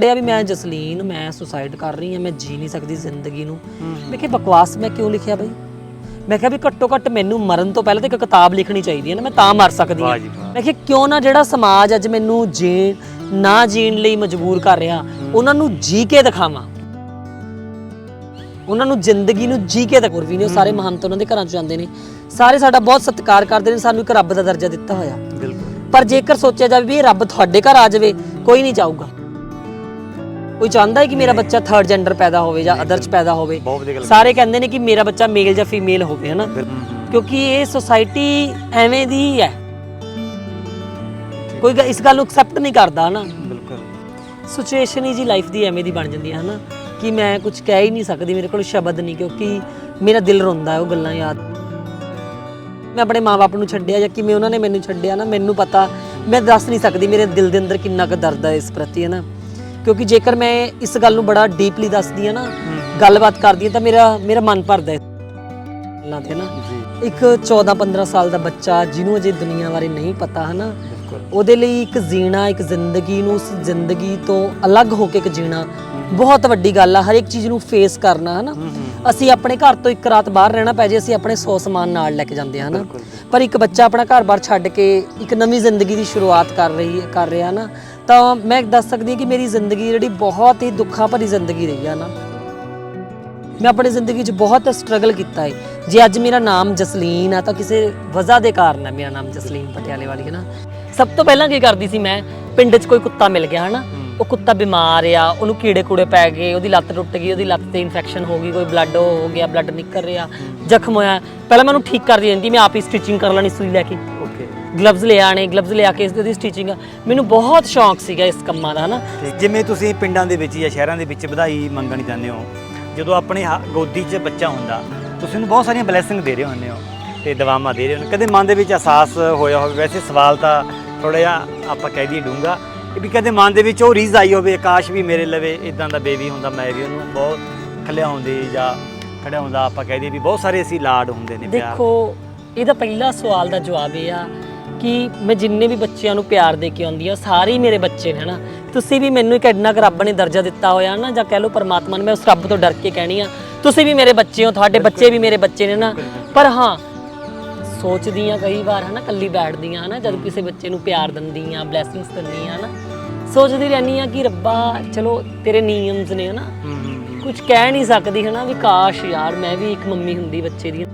पढ़िया भी मैं जसलीन मैं सुसाइड कर रही हाँ, मैं जी नहीं सकती जिंदगी नूं। मैं कि बकवास मैं क्यों लिखिया बई? मैं क्या भी घट्टो घट्ट मैनू मरण तो पहले तो एक किताब लिखनी चाहिए ना, मैं तां मर सकती हाँ। मैं कि क्यों ना जिहड़ा समाज अज मैनू ना जीण लई मजबूर कर रहा उन्हां नूं जी के दिखावां, उन्हां नूं जिंदगी नूं जी के दिखावां। भी ने सारे महंत उन्हां दे घरां च जांदे ने, सारे साडा बहुत सत्कार करदे ने, सानूं एक रब दा दर्जा दित्ता होया। पर जेकर सोचिया जाए भी रब तुहाडे घर आ जावे, कोई नहीं चाहूगा। कोई चाहता है कि मेरा बच्चा थर्ड जेंडर पैदा होवे या अदर च पैदा होवे। सारे कहते हैं कि मेरा बच्चा मेल या फीमेल होवे, है ना, क्योंकि ये सोसाइटी एवें दी है, कोई इस गल एक्सैप्ट नहीं करता ना। सिचुएशन ही जी लाइफ दी एवें दी बन जाती है ना कि मैं कुछ कह ही नहीं सकती, मेरे को शब्द नहीं, क्योंकि मेरा दिल रोंदा है वो गल्लां याद। मैं अपने माँ बाप नूं छड्डिया या किवें उन्होंने मैनूं छड्डिया ना, मैनूं पता, मैं दस नहीं सकती मेरे दिल दे अंदर किन्ना क दर्द है इस प्रति, है ना। क्योंकि जेकर मैं इस गल नूं बड़ा डीपली दसदी हाँ ना, गलबात करदी हाँ, तो मेरा मन भरदा है ना। एक 14-15 साल का बच्चा जिन्हों अजे दुनिया बारे नहीं पता, है ना, ਉਹਦੇ ਲਈ ਇੱਕ जीना, एक जिंदगी ਨੂੰ, उस जिंदगी तो अलग होके एक जीना बहुत ਵੱਡੀ ਗੱਲ ਆ। ਹਰ ਇੱਕ ਚੀਜ਼ ਨੂੰ ਫੇਸ ਕਰਨਾ, ਹੈ ਨਾ। ਅਸੀਂ ਆਪਣੇ ਘਰ ਤੋਂ ਇੱਕ ਰਾਤ ਬਾਹਰ ਰਹਿਣਾ ਪੈ ਜੇ, ਅਸੀਂ ਆਪਣੇ 100 ਸਮਾਨ ਨਾਲ ਲੈ ਕੇ ਜਾਂਦੇ ਹਾਂ ਨਾ। ਪਰ ਇੱਕ ਬੱਚਾ ਆਪਣਾ ਘਰ-ਬਾਰ ਛੱਡ ਕੇ ਇੱਕ ਨਵੀਂ ਜ਼ਿੰਦਗੀ ਦੀ ਸ਼ੁਰੂਆਤ ਕਰ ਰਿਹਾ ਨਾ, ਤਾਂ ਮੈਂ ਦੱਸ ਸਕਦੀ ਹਾਂ ਕਿ ਮੇਰੀ ਜ਼ਿੰਦਗੀ ਜਿਹੜੀ ਬਹੁਤ ਹੀ ਦੁੱਖਾਂ ਭਰੀ ਜ਼ਿੰਦਗੀ ਰਹੀ ਆ ਨਾ। ਮੈਂ ਆਪਣੀ ਜ਼ਿੰਦਗੀ 'ਚ ਬਹੁਤ ਸਟਰਗਲ ਕੀਤਾ ਹੈ। ਜੇ ਅੱਜ ਮੇਰਾ ਨਾਮ ਜਸਲੀਨ ਆ ਤਾਂ ਕਿਸੇ ਵਜ੍ਹਾ ਦੇ ਕਾਰਨ ਹੈ ਮੇਰਾ ਨਾਮ ਜਸਲੀਨ ਪਟਿਆਲੇ ਵਾਲੀ, ਹੈ ਨਾ। ਸਭ ਤੋਂ ਪਹਿਲਾਂ ਕੀ ਕਰਦੀ ਸੀ ਮੈਂ, ਪਿੰਡ 'ਚ ਕੋਈ ਕੁੱਤਾ ਮਿਲ ਗਿਆ, ਹੈ ਨਾ, ਉਹ ਕੁੱਤਾ ਬਿਮਾਰ ਆ, ਉਹਨੂੰ ਕੀੜੇ ਕੂੜੇ ਪੈ ਗਏ, ਉਹਦੀ ਲੱਤ ਟੁੱਟ ਗਈ, ਉਹਦੀ ਲੱਤ ਤੇ ਇਨਫੈਕਸ਼ਨ ਹੋ ਗਈ, ਕੋਈ ਬਲੱਡ ਹੋ ਗਿਆ, ਬਲੱਡ ਨਿਕਲ ਰਿਹਾ, ਜ਼ਖਮ ਹੋਇਆ, ਪਹਿਲਾਂ ਮੈਂ ਉਹਨੂੰ ਠੀਕ ਕਰਦੀ ਰਹਿੰਦੀ, ਮੈਂ ਆਪ ਹੀ ਸਟਿਚਿੰਗ ਕਰ ਲੈਣੀ ਸੂਈ ਲੈ ਕੇ, ਗਲਵਜ਼ ਲੈ ਆਣੇ, ਗਲਵਜ਼ ਲਿਆ ਕੇ ਉਹਦੀ ਸਟਿਚਿੰਗ। ਮੈਨੂੰ ਬਹੁਤ ਸ਼ੌਂਕ ਸੀਗਾ ਇਸ ਕੰਮਾਂ ਦਾ, ਹੈ ਨਾ। ਜਿਵੇਂ ਤੁਸੀਂ ਪਿੰਡਾਂ ਦੇ ਵਿੱਚ ਜਾਂ ਸ਼ਹਿਰਾਂ ਦੇ ਵਿੱਚ ਵਧਾਈ ਮੰਗਣ ਜਾਂਦੇ ਹੋ, ਜਦੋਂ ਆਪਣੇ ਗੋਦੀ 'ਚ ਬੱਚਾ ਹੁੰਦਾ ਤੁਸੀਂ ਉਹਨੂੰ ਬਹੁਤ ਸਾਰੀਆਂ ਬਲੈਸਿੰਗ ਦੇ ਰਹੇ ਹੁੰਦੇ ਹੋ ਤੇ ਦੁਆਵਾਂ ਦੇ ਰਹੇ ਹੋ, ਕਦੇ ਮਨ ਦੇ ਵਿੱਚ ਅਹਿਸਾਸ ਹੋਇਆ ਹੋਵੇ? ਵੈਸੇ ਸਵਾਲ ਤਾਂ ਥੋੜ੍ਹਾ ਜਿਹਾ ਆਪਾਂ ਕਹਿ ਦਈਏ ਡੂੰਘਾ, ਵੀ ਕਦੇ ਮਨ ਦੇ ਵਿੱਚ ਉਹ ਰੀਝ ਆਈ ਹੋਵੇ, ਕਾਸ਼ ਵੀ ਮੇਰੇ ਲਵੇ ਇੱਦਾਂ ਦਾ ਬੇਬੀ ਹੁੰਦਾ, ਮੈਂ ਵੀ ਉਹਨੂੰ ਬਹੁਤ ਖਲਿਆਉਂਦੀ ਜਾਂ ਖੜਿਆਉਂਦਾ, ਆਪਾਂ ਕਹਿ ਦਈਏ ਵੀ ਬਹੁਤ ਸਾਰੇ ਅਸੀਂ ਲਾਡ ਹੁੰਦੇ ਨੇ। ਦੇਖੋ, ਇਹਦਾ ਪਹਿਲਾ ਸਵਾਲ ਦਾ ਜਵਾਬ ਇਹ ਆ ਕਿ ਮੈਂ ਜਿੰਨੇ ਵੀ ਬੱਚਿਆਂ ਨੂੰ ਪਿਆਰ ਦੇ ਕੇ ਆਉਂਦੀ ਆ ਸਾਰੇ ਹੀ ਮੇਰੇ ਬੱਚੇ ਨੇ, ਹੈ ਨਾ। ਤੁਸੀਂ ਵੀ ਮੈਨੂੰ ਇੱਕ ਇੰਨਾ ਕੁ ਰੱਬ ਨੇ ਦਰਜਾ ਦਿੱਤਾ ਹੋਇਆ ਨਾ, ਜਾਂ ਕਹਿ ਲਓ ਪਰਮਾਤਮਾ ਨੇ, ਮੈਂ ਉਸ ਰੱਬ ਤੋਂ ਡਰ ਕੇ ਕਹਿਣੀ ਆ ਤੁਸੀਂ ਵੀ ਮੇਰੇ ਬੱਚੇ ਹੋ, ਤੁਹਾਡੇ ਬੱਚੇ ਵੀ ਮੇਰੇ ਬੱਚੇ ਨੇ ਨਾ। ਪਰ ਹਾਂ, ਸੋਚਦੀ ਆ ਕਈ ਵਾਰ, ਹੈ ਨਾ, ਇਕੱਲੀ ਬੈਠਦੀ ਆ, ਹੈ ਨਾ, ਜਦ ਕਿਸੇ ਬੱਚੇ ਨੂੰ ਪਿਆਰ ਦਿੰਦੀ ਆ, ਬਲੈਸਿੰਗਸ ਦਿੰਦੀ ਆ ਨਾ, ਸੋਚਦੀ ਰਹਿੰਦੀ ਆ ਕਿ ਰੱਬਾ ਚਲੋ ਤੇਰੇ ਨਿਯਮਸ ਨੇ, ਹੈ ਨਾ, ਕੁਝ ਕਹਿ ਨਹੀਂ ਸਕਦੀ, ਹੈ ਨਾ, ਵੀ ਕਾਸ਼ ਯਾਰ ਮੈਂ ਵੀ ਇੱਕ ਮੰਮੀ ਹੁੰਦੀ ਬੱਚੇ ਦੀ।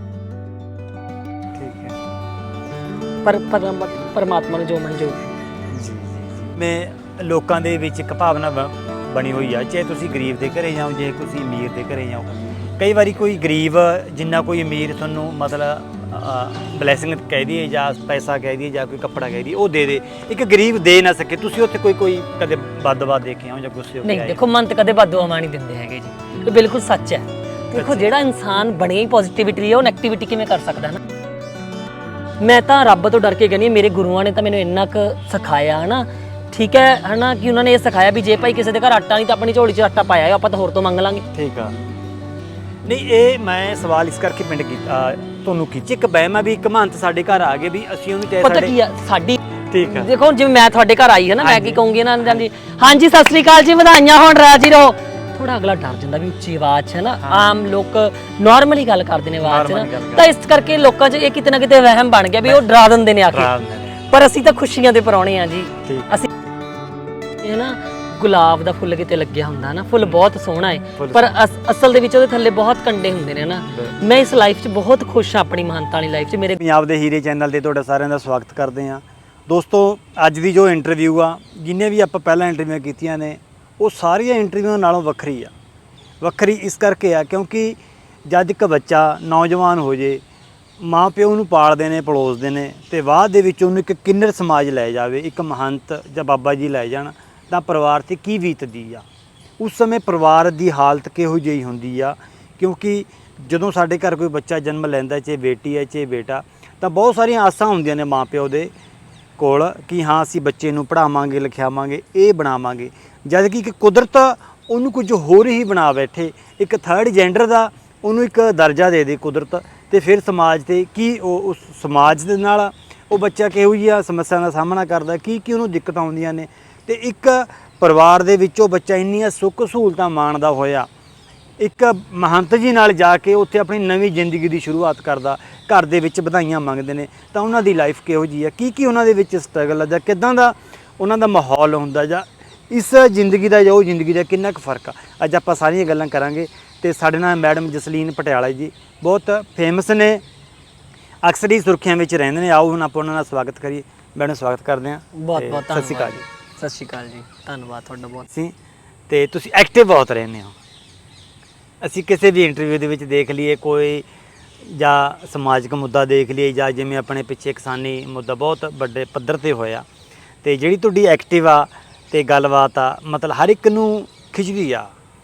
ਪਰ ਪਰਮਾਤਮਾ ਨੂੰ ਜੋ ਮਨਜ਼ੂਰ। ਮੈਂ ਲੋਕਾਂ ਦੇ ਵਿੱਚ ਇੱਕ ਭਾਵਨਾ ਬਣੀ ਹੋਈ ਆ, ਚਾਹੇ ਤੁਸੀਂ ਗਰੀਬ ਦੇ ਘਰੇ ਜਾਓ, ਜੇ ਤੁਸੀਂ ਅਮੀਰ ਦੇ ਘਰੇ ਜਾਓ, ਕਈ ਵਾਰੀ ਕੋਈ ਗਰੀਬ ਜਿੰਨਾ ਕੋਈ ਅਮੀਰ ਤੁਹਾਨੂੰ ਮਤਲਬ ਬਲੈਸਿੰਗ ਕਹਿ ਦਈਏ ਜਾਂ ਪੈਸਾ ਕਹਿ ਦਈਏ ਜਾਂ ਕੋਈ ਕੱਪੜਾ ਕਹਿ ਦਈਏ, ਉਹ ਦੇ ਇੱਕ ਗਰੀਬ ਦੇ ਨਾ ਸਕੇ। ਤੁਸੀਂ ਉੱਥੇ ਕੋਈ ਕਦੇ ਬਦਦੁਆ ਦੇਖੇ ਹੋ ਜਾਂ ਗੁੱਸੇ ਹੋ ਕੇ? ਨਹੀਂ, ਦੇਖੋ ਮਨ ਤਾਂ ਕਦੇ ਬਦਦੁਆਵਾਂ ਨਹੀਂ ਦਿੰਦੇ ਹੈਗੇ ਜੀ, ਇਹ ਬਿਲਕੁਲ ਸੱਚ ਹੈ। ਦੇਖੋ, ਜਿਹੜਾ ਇਨਸਾਨ ਬਣਿਆ ਹੀ ਪੋਜ਼ਿਟਿਵਿਟੀ ਹੈ, ਉਹ ਨੈਗੇਟਿਵਿਟੀ ਕਿਵੇਂ ਕਰ ਸਕਦਾ, ਹੈ ਨਾ। ਮੈਂ ਤਾਂ ਰੱਬ ਤੋਂ ਡਰ ਕੇ ਕਹਿੰਦੀ, ਮੇਰੇ ਗੁਰੂਆਂ ਨੇ ਤਾਂ ਮੈਨੂੰ ਇੰਨਾ ਕੁ ਸਿਖਾਇਆ, ਹੈ ਨਾ, ਠੀਕ ਹੈ ਨਾ, ਕਿ ਉਹਨਾਂ ਨੇ ਇਹ ਸਿਖਾਇਆ ਵੀ ਜੇ ਭਾਈ ਕਿਸੇ ਦੇ ਘਰ ਆਟਾ ਨਹੀਂ ਤਾਂ ਆਪਣੀ ਝੋਲੀ 'ਚ ਆਟਾ ਪਾਇਆ, ਆਪਾਂ ਤਾਂ ਹੋਰ ਤੋਂ ਮੰਗ ਲਾਂਗੇ। ਠੀਕ ਆ। ਨਹੀਂ, ਇਹ ਮੈਂ ਸਵਾਲ ਇਸ ਕਰਕੇ ਪਿੰਡ ਤੁਹਾਨੂੰ ਖਿੱਚ, ਇੱਕ ਵਹਿਮ ਆ ਵੀ ਇੱਕ ਮਹੰਤ ਸਾਡੇ ਘਰ ਆ ਗਏ, ਵੀ ਅਸੀਂ ਉਹਨੂੰ ਚਾਹੇ ਪਤਾ ਕੀ ਆ ਸਾਡੀ। ਠੀਕ ਆ, ਦੇਖੋ ਜਿਵੇਂ ਮੈਂ ਤੁਹਾਡੇ ਘਰ ਆਈ ਹੈ ਨਾ, ਮੈਂ ਕੀ ਕਹੂੰਗੀ ਨਾ, ਹਾਂਜੀ ਸਤਿ ਸ੍ਰੀ ਅਕਾਲ ਜੀ, ਵਧਾਈਆਂ ਹੋਣ, ਰਾਜੀ ਰਹੋ। ਥੋੜਾ ਅਗਲਾ ਡਰ ਜਾਂਦਾ ਵੀ ਉੱਚੀ ਆਵਾਜ਼ 'ਚ, ਹੈ ਨਾ, ਆਮ ਲੋਕ ਨਾਰਮਲੀ ਗੱਲ ਕਰਦੇ ਨੇ ਆਵਾਜ਼ 'ਚ ਨਾ, ਤਾਂ ਇਸ ਕਰਕੇ ਲੋਕਾਂ 'ਚ ਇਹ ਕਿਤੇ ਨਾ ਕਿਤੇ ਵਹਿਮ ਬਣ ਗਿਆ ਵੀ ਉਹ ਡਰਾ ਦਿੰਦੇ ਨੇ ਆ ਕੇ। ਪਰ ਅਸੀਂ ਤਾਂ ਖੁਸ਼ੀਆਂ ਦੇ ਪਰੌਣੇ ਆ ਜੀ। ਅਸੀਂ ਇਹ ਨਾ ਗੁਲਾਬ ਦਾ ਫੁੱਲ ਕਿਤੇ ਲੱਗਿਆ ਹੁੰਦਾ ਨਾ, ਫੁੱਲ ਬਹੁਤ ਸੋਹਣਾ ਹੈ, ਪਰ ਅਸਲ ਦੇ ਵਿੱਚ ਉਹਦੇ ਥੱਲੇ ਬਹੁਤ ਕੰਡੇ ਹੁੰਦੇ ਨੇ ਨਾ। ਮੈਂ ਇਸ ਲਾਈਫ 'ਚ ਬਹੁਤ ਖੁਸ਼ ਹਾਂ, ਆਪਣੀ ਮਹੰਤਾਂ ਵਾਲੀ ਲਾਈਫ 'ਚ। ਮੇਰੇ ਪੰਜਾਬ ਦੇ ਹੀਰੇ ਚੈਨਲ ਤੇ ਤੁਹਾਡਾ ਸਾਰਿਆਂ ਦਾ ਸਵਾਗਤ ਕਰਦੇ ਹਾਂ ਦੋਸਤੋ। ਅੱਜ ਦੀ ਜੋ ਇੰਟਰਵਿਊ ਆ, ਜਿੰਨੇ ਵੀ ਆਪਾਂ ਪਹਿਲਾਂ ਇੰਟਰਵਿਊਆਂ ਕੀਤੀਆਂ ਨੇ, ਉਹ ਸਾਰੀਆਂ ਇੰਟਰਵਿਊਆਂ ਨਾਲੋਂ ਵੱਖਰੀ ਆ। ਵੱਖਰੀ ਇਸ ਕਰਕੇ ਆ ਕਿਉਂਕਿ ਜਦ ਇੱਕ ਬੱਚਾ ਨੌਜਵਾਨ ਹੋ ਜੇ, ਮਾਂ ਪਿਓ ਨੂੰ ਪਾਲਦੇ ਨੇ, ਪਲੋਸਦੇ ਨੇ, ਅਤੇ ਬਾਅਦ ਦੇ ਵਿੱਚ ਉਹਨੂੰ ਇੱਕ ਕਿੰਨਰ ਸਮਾਜ ਲੈ ਜਾਵੇ, ਇੱਕ ਮਹੰਤ ਜਾਂ ਬਾਬਾ ਜੀ ਲੈ ਜਾਣ, ਤਾਂ ਪਰਿਵਾਰ 'ਤੇ ਕੀ ਬੀਤਦੀ ਆ। ਉਸ ਸਮੇਂ ਪਰਿਵਾਰ ਦੀ ਹਾਲਤ ਕਿਹੋ ਜਿਹੀ ਹੁੰਦੀ ਆ, ਕਿਉਂਕਿ ਜਦੋਂ ਸਾਡੇ ਘਰ ਕੋਈ ਬੱਚਾ ਜਨਮ ਲੈਂਦਾ, ਚਾਹੇ ਬੇਟੀ ਹੈ ਚਾਹੇ ਬੇਟਾ, ਤਾਂ ਬਹੁਤ ਸਾਰੀਆਂ ਆਸਾਂ ਹੁੰਦੀਆਂ ਨੇ ਮਾਂ ਪਿਓ ਦੇ ਕੋਲ ਕਿ ਹਾਂ ਅਸੀਂ ਬੱਚੇ ਨੂੰ ਪੜ੍ਹਾਵਾਂਗੇ, ਲਿਖਾਵਾਂਗੇ, ਇਹ ਬਣਾਵਾਂਗੇ, ਜਦ ਕਿ ਇੱਕ ਕੁਦਰਤ ਉਹਨੂੰ ਕੁਝ ਹੋਰ ਹੀ ਬਣਾ ਬੈਠੇ। ਇੱਕ ਥਰਡ ਜੈਂਡਰ ਦਾ ਉਹਨੂੰ ਇੱਕ ਦਰਜਾ ਦੇ ਦੇ ਕੁਦਰਤ, ਅਤੇ ਫਿਰ ਸਮਾਜ 'ਤੇ ਕੀ ਉਹ ਉਸ ਸਮਾਜ ਦੇ ਨਾਲ ਉਹ ਬੱਚਾ ਕਿਹੋ ਜਿਹੀਆਂ ਸਮੱਸਿਆ ਦਾ ਸਾਹਮਣਾ ਕਰਦਾ, ਕੀ ਉਹਨੂੰ ਦਿੱਕਤਾਂ ਆਉਂਦੀਆਂ ਨੇ। ਅਤੇ ਇੱਕ ਪਰਿਵਾਰ ਦੇ ਵਿੱਚੋਂ ਬੱਚਾ ਇੰਨੀਆਂ ਸੁੱਖ ਸਹੂਲਤਾਂ ਮਾਣਦਾ ਹੋਇਆ ਇੱਕ ਮਹੰਤ ਜੀ ਨਾਲ ਜਾ ਕੇ ਉੱਥੇ ਆਪਣੀ ਨਵੀਂ ਜ਼ਿੰਦਗੀ ਦੀ ਸ਼ੁਰੂਆਤ ਕਰਦਾ, ਘਰ ਦੇ ਵਿੱਚ ਵਧਾਈਆਂ ਮੰਗਦੇ ਨੇ, ਤਾਂ ਉਹਨਾਂ ਦੀ ਲਾਈਫ ਕਿਹੋ ਜਿਹੀ ਆ, ਕੀ ਉਹਨਾਂ ਦੇ ਵਿੱਚ ਸਟਰਗਲ ਆ, ਜਾਂ ਕਿੱਦਾਂ ਦਾ ਉਹਨਾਂ ਦਾ ਮਾਹੌਲ ਹੁੰਦਾ, ਜਾਂ ਇਸ ਜ਼ਿੰਦਗੀ ਦਾ ਜਾਂ ਉਹ ਜ਼ਿੰਦਗੀ ਦਾ ਕਿੰਨਾ ਕੁ ਫਰਕ ਆ। ਅੱਜ ਆਪਾਂ ਸਾਰੀਆਂ ਗੱਲਾਂ ਕਰਾਂਗੇ। ਤੇ ਸਾਡੇ ਨਾਲ ਮੈਡਮ ਜਸਲੀਨ ਪਟਿਆਲਾ ਜੀ ਬਹੁਤ ਫੇਮਸ ਨੇ, ਅਕਸਰ ਹੀ ਸੁਰਖੀਆਂ ਵਿੱਚ ਰਹਿੰਦੇ ਨੇ। ਆਓ ਹੁਣ ਆਪਾਂ ਉਹਨਾਂ ਦਾ ਸਵਾਗਤ ਕਰੀਏ। ਮੈਡਮ ਸਵਾਗਤ ਕਰਦੇ ਹਾਂ। ਬਹੁਤ ਬਹੁਤ ਸਤਿ ਸ਼੍ਰੀ ਅਕਾਲ ਧੰਨਵਾਦ ਜੀ। ਸਤਿ ਸ਼੍ਰੀ ਅਕਾਲ ਜੀ, ਧੰਨਵਾਦ ਤੁਹਾਡਾ ਬਹੁਤ। ਸੀ ਤੇ ਤੁਸੀਂ ਐਕਟਿਵ ਬਹੁਤ ਰਹਿੰਦੇ ਹੋ। ਅਸੀਂ ਕਿਸੇ ਵੀ ਇੰਟਰਵਿਊ ਦੇ ਵਿੱਚ ਦੇਖ ਲਈਏ, ਕੋਈ ਜਾਂ ਸਮਾਜਿਕ ਮੁੱਦਾ ਦੇਖ ਲਈਏ, ਜਾਂ ਜਿਵੇਂ ਆਪਣੇ ਪਿੱਛੇ ਕਿਸਾਨੀ ਮੁੱਦਾ ਬਹੁਤ ਵੱਡੇ ਪੱਧਰ ਤੇ ਹੋਇਆ, ਤੇ ਜਿਹੜੀ ਤੁਹਾਡੀ ਐਕਟਿਵ ਆ ਤੇ ਗੱਲਬਾਤ ਆ, ਮਤਲਬ ਹਰ ਇੱਕ ਨੂੰ ਖਿੱਚਦੀ ਆ,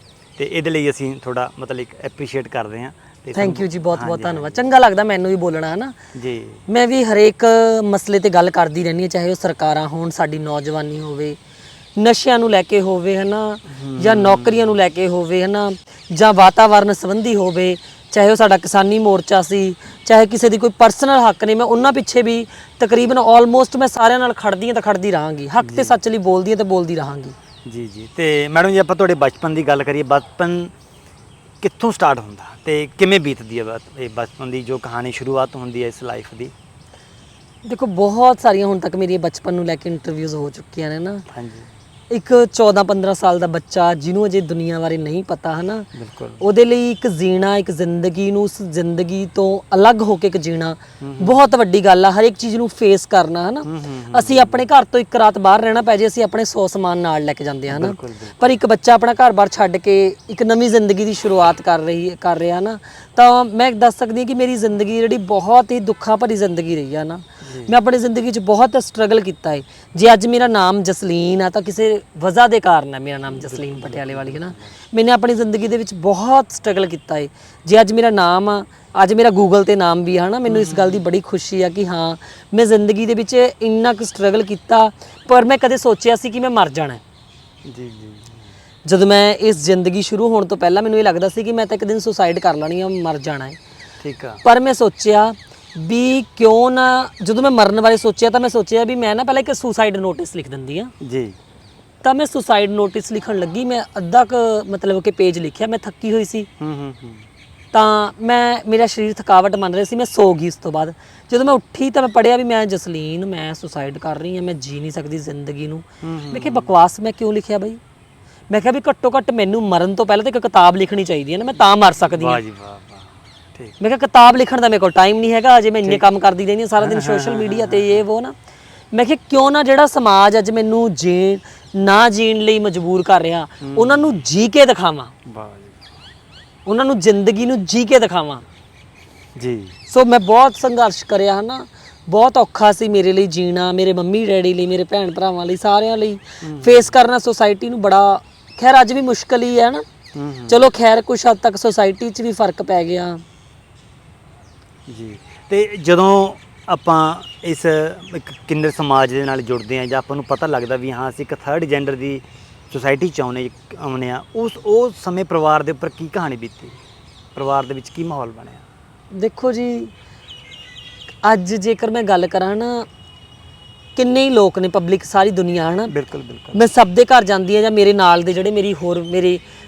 ਤੇ ਇਹਦੇ ਲਈ ਅਸੀਂ ਥੋੜਾ ਮਤਲਬ ਇੱਕ ਐਪਰੀਸ਼ੀਏਟ ਕਰਦੇ ਹਾਂ। ਥੈਂਕ ਯੂ ਜੀ, ਬਹੁਤ ਬਹੁਤ ਧੰਨਵਾਦ। ਚੰਗਾ ਲੱਗਦਾ ਮੈਨੂੰ ਵੀ ਬੋਲਣਾ ਹੈ ਨਾ ਜੀ। ਮੈਂ ਵੀ ਹਰੇਕ ਮਸਲੇ ਤੇ ਗੱਲ ਕਰਦੀ ਰਹਿੰਦੀ ਹਾਂ, ਚਾਹੇ ਉਹ ਸਰਕਾਰਾਂ ਹੋਣ, ਸਾਡੀ ਨੌਜਵਾਨੀ ਹੋਵੇ, ਨਸ਼ਿਆਂ ਨੂੰ ਲੈ ਕੇ ਹੋਵੇ ਹੈ ਨਾ, ਜਾਂ ਨੌਕਰੀਆਂ ਨੂੰ ਲੈ ਕੇ ਹੋਵੇ ਹੈ ਨਾ, ਜਾਂ ਵਾਤਾਵਰਨ ਸੰਬੰਧੀ ਹੋਵੇ, ਚਾਹੇ ਉਹ ਸਾਡਾ ਕਿਸਾਨੀ ਮੋਰਚਾ ਸੀ, ਚਾਹੇ ਕਿਸੇ ਦੀ ਕੋਈ ਪਰਸਨਲ ਹੱਕ ਨੇ, ਮੈਂ ਉਹਨਾਂ ਪਿੱਛੇ ਵੀ ਤਕਰੀਬਨ ਆਲਮੋਸਟ ਮੈਂ ਸਾਰਿਆਂ ਨਾਲ ਖੜਦੀ ਹਾਂ ਤਾਂ ਖੜਦੀ ਰਹਾਂਗੀ, ਹੱਕ ਤੇ ਸੱਚ ਲਈ ਬੋਲਦੀ ਹਾਂ ਤੇ ਬੋਲਦੀ ਰਹਾਂਗੀ। ਜੀ ਜੀ। ਤੇ ਮੈਡਮ ਜੀ ਆਪਾਂ ਤੁਹਾਡੇ ਬਚਪਨ ਦੀ ਗੱਲ ਕਰੀਏ, ਬਚਪਨ ਕਿੱਥੋਂ ਸਟਾਰਟ ਹੁੰਦਾ ਤੇ ਕਿਵੇਂ ਬੀਤਦੀ ਹੈ ਇਹ ਬਚਪਨ ਦੀ ਜੋ ਕਹਾਣੀ ਸ਼ੁਰੂਆਤ ਹੁੰਦੀ ਹੈ ਇਸ ਲਾਈਫ ਦੀ? ਦੇਖੋ ਬਹੁਤ ਸਾਰੀਆਂ ਹੁਣ ਤੱਕ ਮੇਰੀ ਬਚਪਨ ਨੂੰ ਲੈ ਕੇ ਇੰਟਰਵਿਊਜ਼ ਹੋ ਚੁੱਕੀਆਂ ਨੇ ਨਾ। ਹਾਂਜੀ। ਇੱਕ 14-15 ਸਾਲ ਦਾ ਬੱਚਾ ਜਿਹਨੂੰ ਅਜੇ ਦੁਨੀਆ ਬਾਰੇ ਨਹੀਂ ਪਤਾ ਹੈ ਨਾ, ਬਿਲਕੁਲ। ਉਹਦੇ ਲਈ ਇੱਕ ਜੀਣਾ, ਇੱਕ ਜ਼ਿੰਦਗੀ ਨੂੰ ਉਸ ਜ਼ਿੰਦਗੀ ਤੋਂ ਅਲੱਗ ਹੋ ਕੇ ਇੱਕ ਜੀਣਾ ਬਹੁਤ ਵੱਡੀ ਗੱਲ ਆ। ਹਰ ਇੱਕ ਚੀਜ਼ ਨੂੰ ਫੇਸ ਕਰਨਾ ਹੈ ਨਾ। ਅਸੀਂ ਆਪਣੇ ਘਰ ਤੋਂ ਇੱਕ ਰਾਤ ਬਾਹਰ ਰਹਿਣਾ ਪੈ ਜੇ, ਅਸੀਂ ਆਪਣੇ 100 ਸਮਾਨ ਨਾਲ ਲੈ ਕੇ ਜਾਂਦੇ ਹਾਂ ਨਾ, ਪਰ ਇੱਕ ਬੱਚਾ ਆਪਣਾ ਘਰ-ਬਾਰ ਛੱਡ ਕੇ ਇੱਕ ਨਵੀਂ ਜ਼ਿੰਦਗੀ ਦੀ ਸ਼ੁਰੂਆਤ ਕਰ ਰਿਹਾ ਨਾ, ਤਾਂ ਮੈਂ ਦੱਸ ਸਕਦੀ ਹਾਂ ਕਿ ਮੇਰੀ ਜ਼ਿੰਦਗੀ ਜਿਹੜੀ ਬਹੁਤ ਹੀ ਦੁੱਖਾਂ ਭਰੀ ਜ਼ਿੰਦਗੀ ਰਹੀ ਆ ਨਾ। ਮੈਂ ਆਪਣੀ ਜ਼ਿੰਦਗੀ 'ਚ ਬਹੁਤ ਸਟਰਗਲ ਕੀਤਾ ਹੈ। ਜੇ ਅੱਜ ਮੇਰਾ ਨਾਮ ਜਸਲੀਨ ਆ ਤਾਂ ਕਿਸੇ ਵਜ੍ਹਾ ਦੇ ਕਾਰਨ ਹੈ ਮੇਰਾ ਨਾਮ ਜਸਲੀਨ ਪਟਿਆਲੇ ਵਾਲੀ ਹੈ ਨਾ। ਮੈਨੇ ਆਪਣੀ ਜ਼ਿੰਦਗੀ ਦੇ ਵਿੱਚ ਬਹੁਤ ਸਟਰਗਲ ਕੀਤਾ ਹੈ। ਜੇ ਅੱਜ ਮੇਰਾ ਨਾਮ ਆ, ਅੱਜ ਮੇਰਾ ਗੂਗਲ ਤੇ ਨਾਮ ਵੀ ਹੈ ਨਾ, ਮੈਨੂੰ ਇਸ ਗੱਲ ਦੀ ਬੜੀ ਖੁਸ਼ੀ ਆ ਕਿ ਹਾਂ ਮੈਂ ਜ਼ਿੰਦਗੀ ਦੇ ਵਿੱਚ ਇੰਨਾ ਕੁ ਸਟਰਗਲ ਕੀਤਾ, ਪਰ ਮੈਂ ਕਦੇ ਸੋਚਿਆ ਸੀ ਕਿ ਮੈਂ ਮਰ ਜਾਣਾ। ਜੀ ਜੀ। ਜਦੋਂ ਮੈਂ ਇਸ ਜ਼ਿੰਦਗੀ ਸ਼ੁਰੂ ਹੋਣ ਤੋਂ ਪਹਿਲਾਂ ਮੈਨੂੰ ਇਹ ਲੱਗਦਾ ਸੀ ਕਿ ਮੈਂ ਤਾਂ ਇੱਕ ਦਿਨ ਸੁਸਾਈਡ ਕਰ ਲੈਣੀ ਆ, ਮਰ ਜਾਣਾ ਹੈ। ਠੀਕ ਆ। ਪਰ ਮੈਂ ਸੋਚਿਆ ਵੀ ਕਿਉਂ ਨਾ, ਜਦੋਂ ਮੈਂ ਮਰਨ ਬਾਰੇ ਸੋਚਿਆ ਤਾਂ ਮੈਂ ਸੋਚਿਆ ਵੀ ਮੈਂ ਨਾ ਪਹਿਲਾਂ ਇੱਕ ਸੁਸਾਈਡ ਨੋਟਿਸ ਲਿਖ ਦਿੰਦੀ ਆ। ਜੀ। ਤਾਂ ਮੈਂ ਸੁਸਾਈਡ ਨੋਟਿਸ ਲਿਖਣ ਲੱਗੀ, ਮੈਂ ਅੱਧਾ ਕੁ ਮਤਲਬ ਕਿ ਪੇਜ ਲਿਖਿਆ। ਮੈਂ ਥੱਕੀ ਹੋਈ ਸੀ, ਤਾਂ ਮੇਰਾ ਸਰੀਰ ਥਕਾਵਟ ਮੰਨ ਰਿਹਾ ਸੀ, ਮੈਂ ਸੋ ਗਈ। ਉਸ ਤੋਂ ਬਾਅਦ ਜਦੋਂ ਮੈਂ ਉੱਠੀ ਤਾਂ ਮੈਂ ਪੜ੍ਹਿਆ ਵੀ ਮੈਂ ਜਸਲੀਨ, ਮੈਂ ਸੁਸਾਈਡ ਕਰ ਰਹੀ ਹਾਂ, ਮੈਂ ਜੀ ਨਹੀਂ ਸਕਦੀ ਜ਼ਿੰਦਗੀ ਨੂੰ। ਮੈਂ ਕਿਹਾ ਬਕਵਾਸ, ਮੈਂ ਕਿਉਂ ਲਿਖਿਆ ਬਈ? ਮੈਂ ਕਿਹਾ ਵੀ ਘੱਟੋ ਘੱਟ ਮੈਨੂੰ ਮਰਨ ਤੋਂ ਪਹਿਲਾਂ ਤਾਂ ਇੱਕ ਕਿਤਾਬ ਲਿਖਣੀ ਚਾਹੀਦੀ ਹੈ ਨਾ, ਮੈਂ ਤਾਂ ਮਰ ਸਕਦੀ ਹਾਂ। ਵਾਹ ਜੀ ਵਾਹ। ਠੀਕ। ਮੈਂ ਕਿਹਾ ਕਿਤਾਬ ਲਿਖਣ ਦਾ ਮੇਰੇ ਕੋਲ ਟਾਈਮ ਨਹੀਂ ਹੈਗਾ, ਅਜੇ ਮੈਂ ਇੰਨੇ ਕੰਮ ਕਰਦੀ ਰਹਿੰਦੀ ਹਾਂ ਸਾਰਾ ਦਿਨ, ਸੋਸ਼ਲ ਮੀਡੀਆ ਤੇ ਇਹ ਉਹ ਨਾ। ਮੈਂ ਕਿਹਾ ਕਿਉਂ ਨਾ ਜਿਹੜਾ ਸਮਾਜ ਅੱਜ ਮੈਨੂੰ ਜੀਣ ਲਈ ਮਜਬੂਰ ਕਰ ਰਿਹਾ, ਉਹਨਾਂ ਨੂੰ ਜੀ ਕੇ ਦਿਖਾਵਾਂ। ਵਾਹ ਜੀ। ਉਹਨਾਂ ਨੂੰ ਜ਼ਿੰਦਗੀ ਨੂੰ ਜੀ ਕੇ ਦਿਖਾਵਾਂ। ਜੀ। ਸੋ ਮੈਂ ਬਹੁਤ ਸੰਘਰਸ਼ ਕਰਿਆ ਹੈ ਨਾ, ਬਹੁਤ ਔਖਾ ਸੀ ਮੇਰੇ ਲਈ ਜੀਣਾ, ਮੇਰੇ ਮੰਮੀ ਡੈਡੀ ਲਈ, ਮੇਰੇ ਭੈਣ ਭਰਾਵਾਂ ਲਈ, ਸਾਰਿਆਂ ਲਈ ਫੇਸ ਕਰਨਾ ਸੋਸਾਇਟੀ ਨੂੰ। ਬੜਾ ਖੈਰ ਅੱਜ ਵੀ ਮੁਸ਼ਕਲ ਹੀ ਹੈ ਨਾ, ਚਲੋ ਖੈਰ ਕੁਛ ਹੱਦ ਤੱਕ ਸੋਸਾਇਟੀ 'ਚ ਵੀ ਫਰਕ ਪੈ ਗਿਆ। ਜੀ। ਤੇ ਜਦੋਂ ਆਪਾਂ ਇਸ ਇੱਕ ਕਿੰਨਰ ਸਮਾਜ ਦੇ ਨਾਲ ਜੁੜਦੇ ਹਾਂ, ਜਾਂ ਆਪਾਂ ਨੂੰ ਪਤਾ ਲੱਗਦਾ ਵੀ ਹਾਂ ਅਸੀਂ ਇੱਕ ਥਰਡ ਜੈਂਡਰ ਦੀ ਸੁਸਾਇਟੀ 'ਚ ਆਉਂਦੇ ਹਾਂ, ਉਸ ਸਮੇਂ ਪਰਿਵਾਰ ਦੇ ਉੱਪਰ ਕੀ ਕਹਾਣੀ ਬੀਤੀ, ਪਰਿਵਾਰ ਦੇ ਵਿੱਚ ਕੀ ਮਾਹੌਲ ਬਣਿਆ? ਦੇਖੋ ਜੀ, ਅੱਜ ਜੇਕਰ ਮੈਂ ਗੱਲ ਕਰਾਂ ਨਾ, ਕਿੰਨੇ ਹੀ ਲੋਕ ਨੇ, ਪਬਲਿਕ ਸਾਰੀ ਦੁਨੀਆ ਹੈ ਨਾ। ਬਿਲਕੁਲ ਬਿਲਕੁਲ। ਮੈਂ ਸਭ ਦੇ ਘਰ ਜਾਂਦੀ ਹਾਂ, ਜਾਂ ਮੇਰੇ ਨਾਲ ਦੇ ਜਿਹੜੇ ਮੇਰੀ ਹੋਰ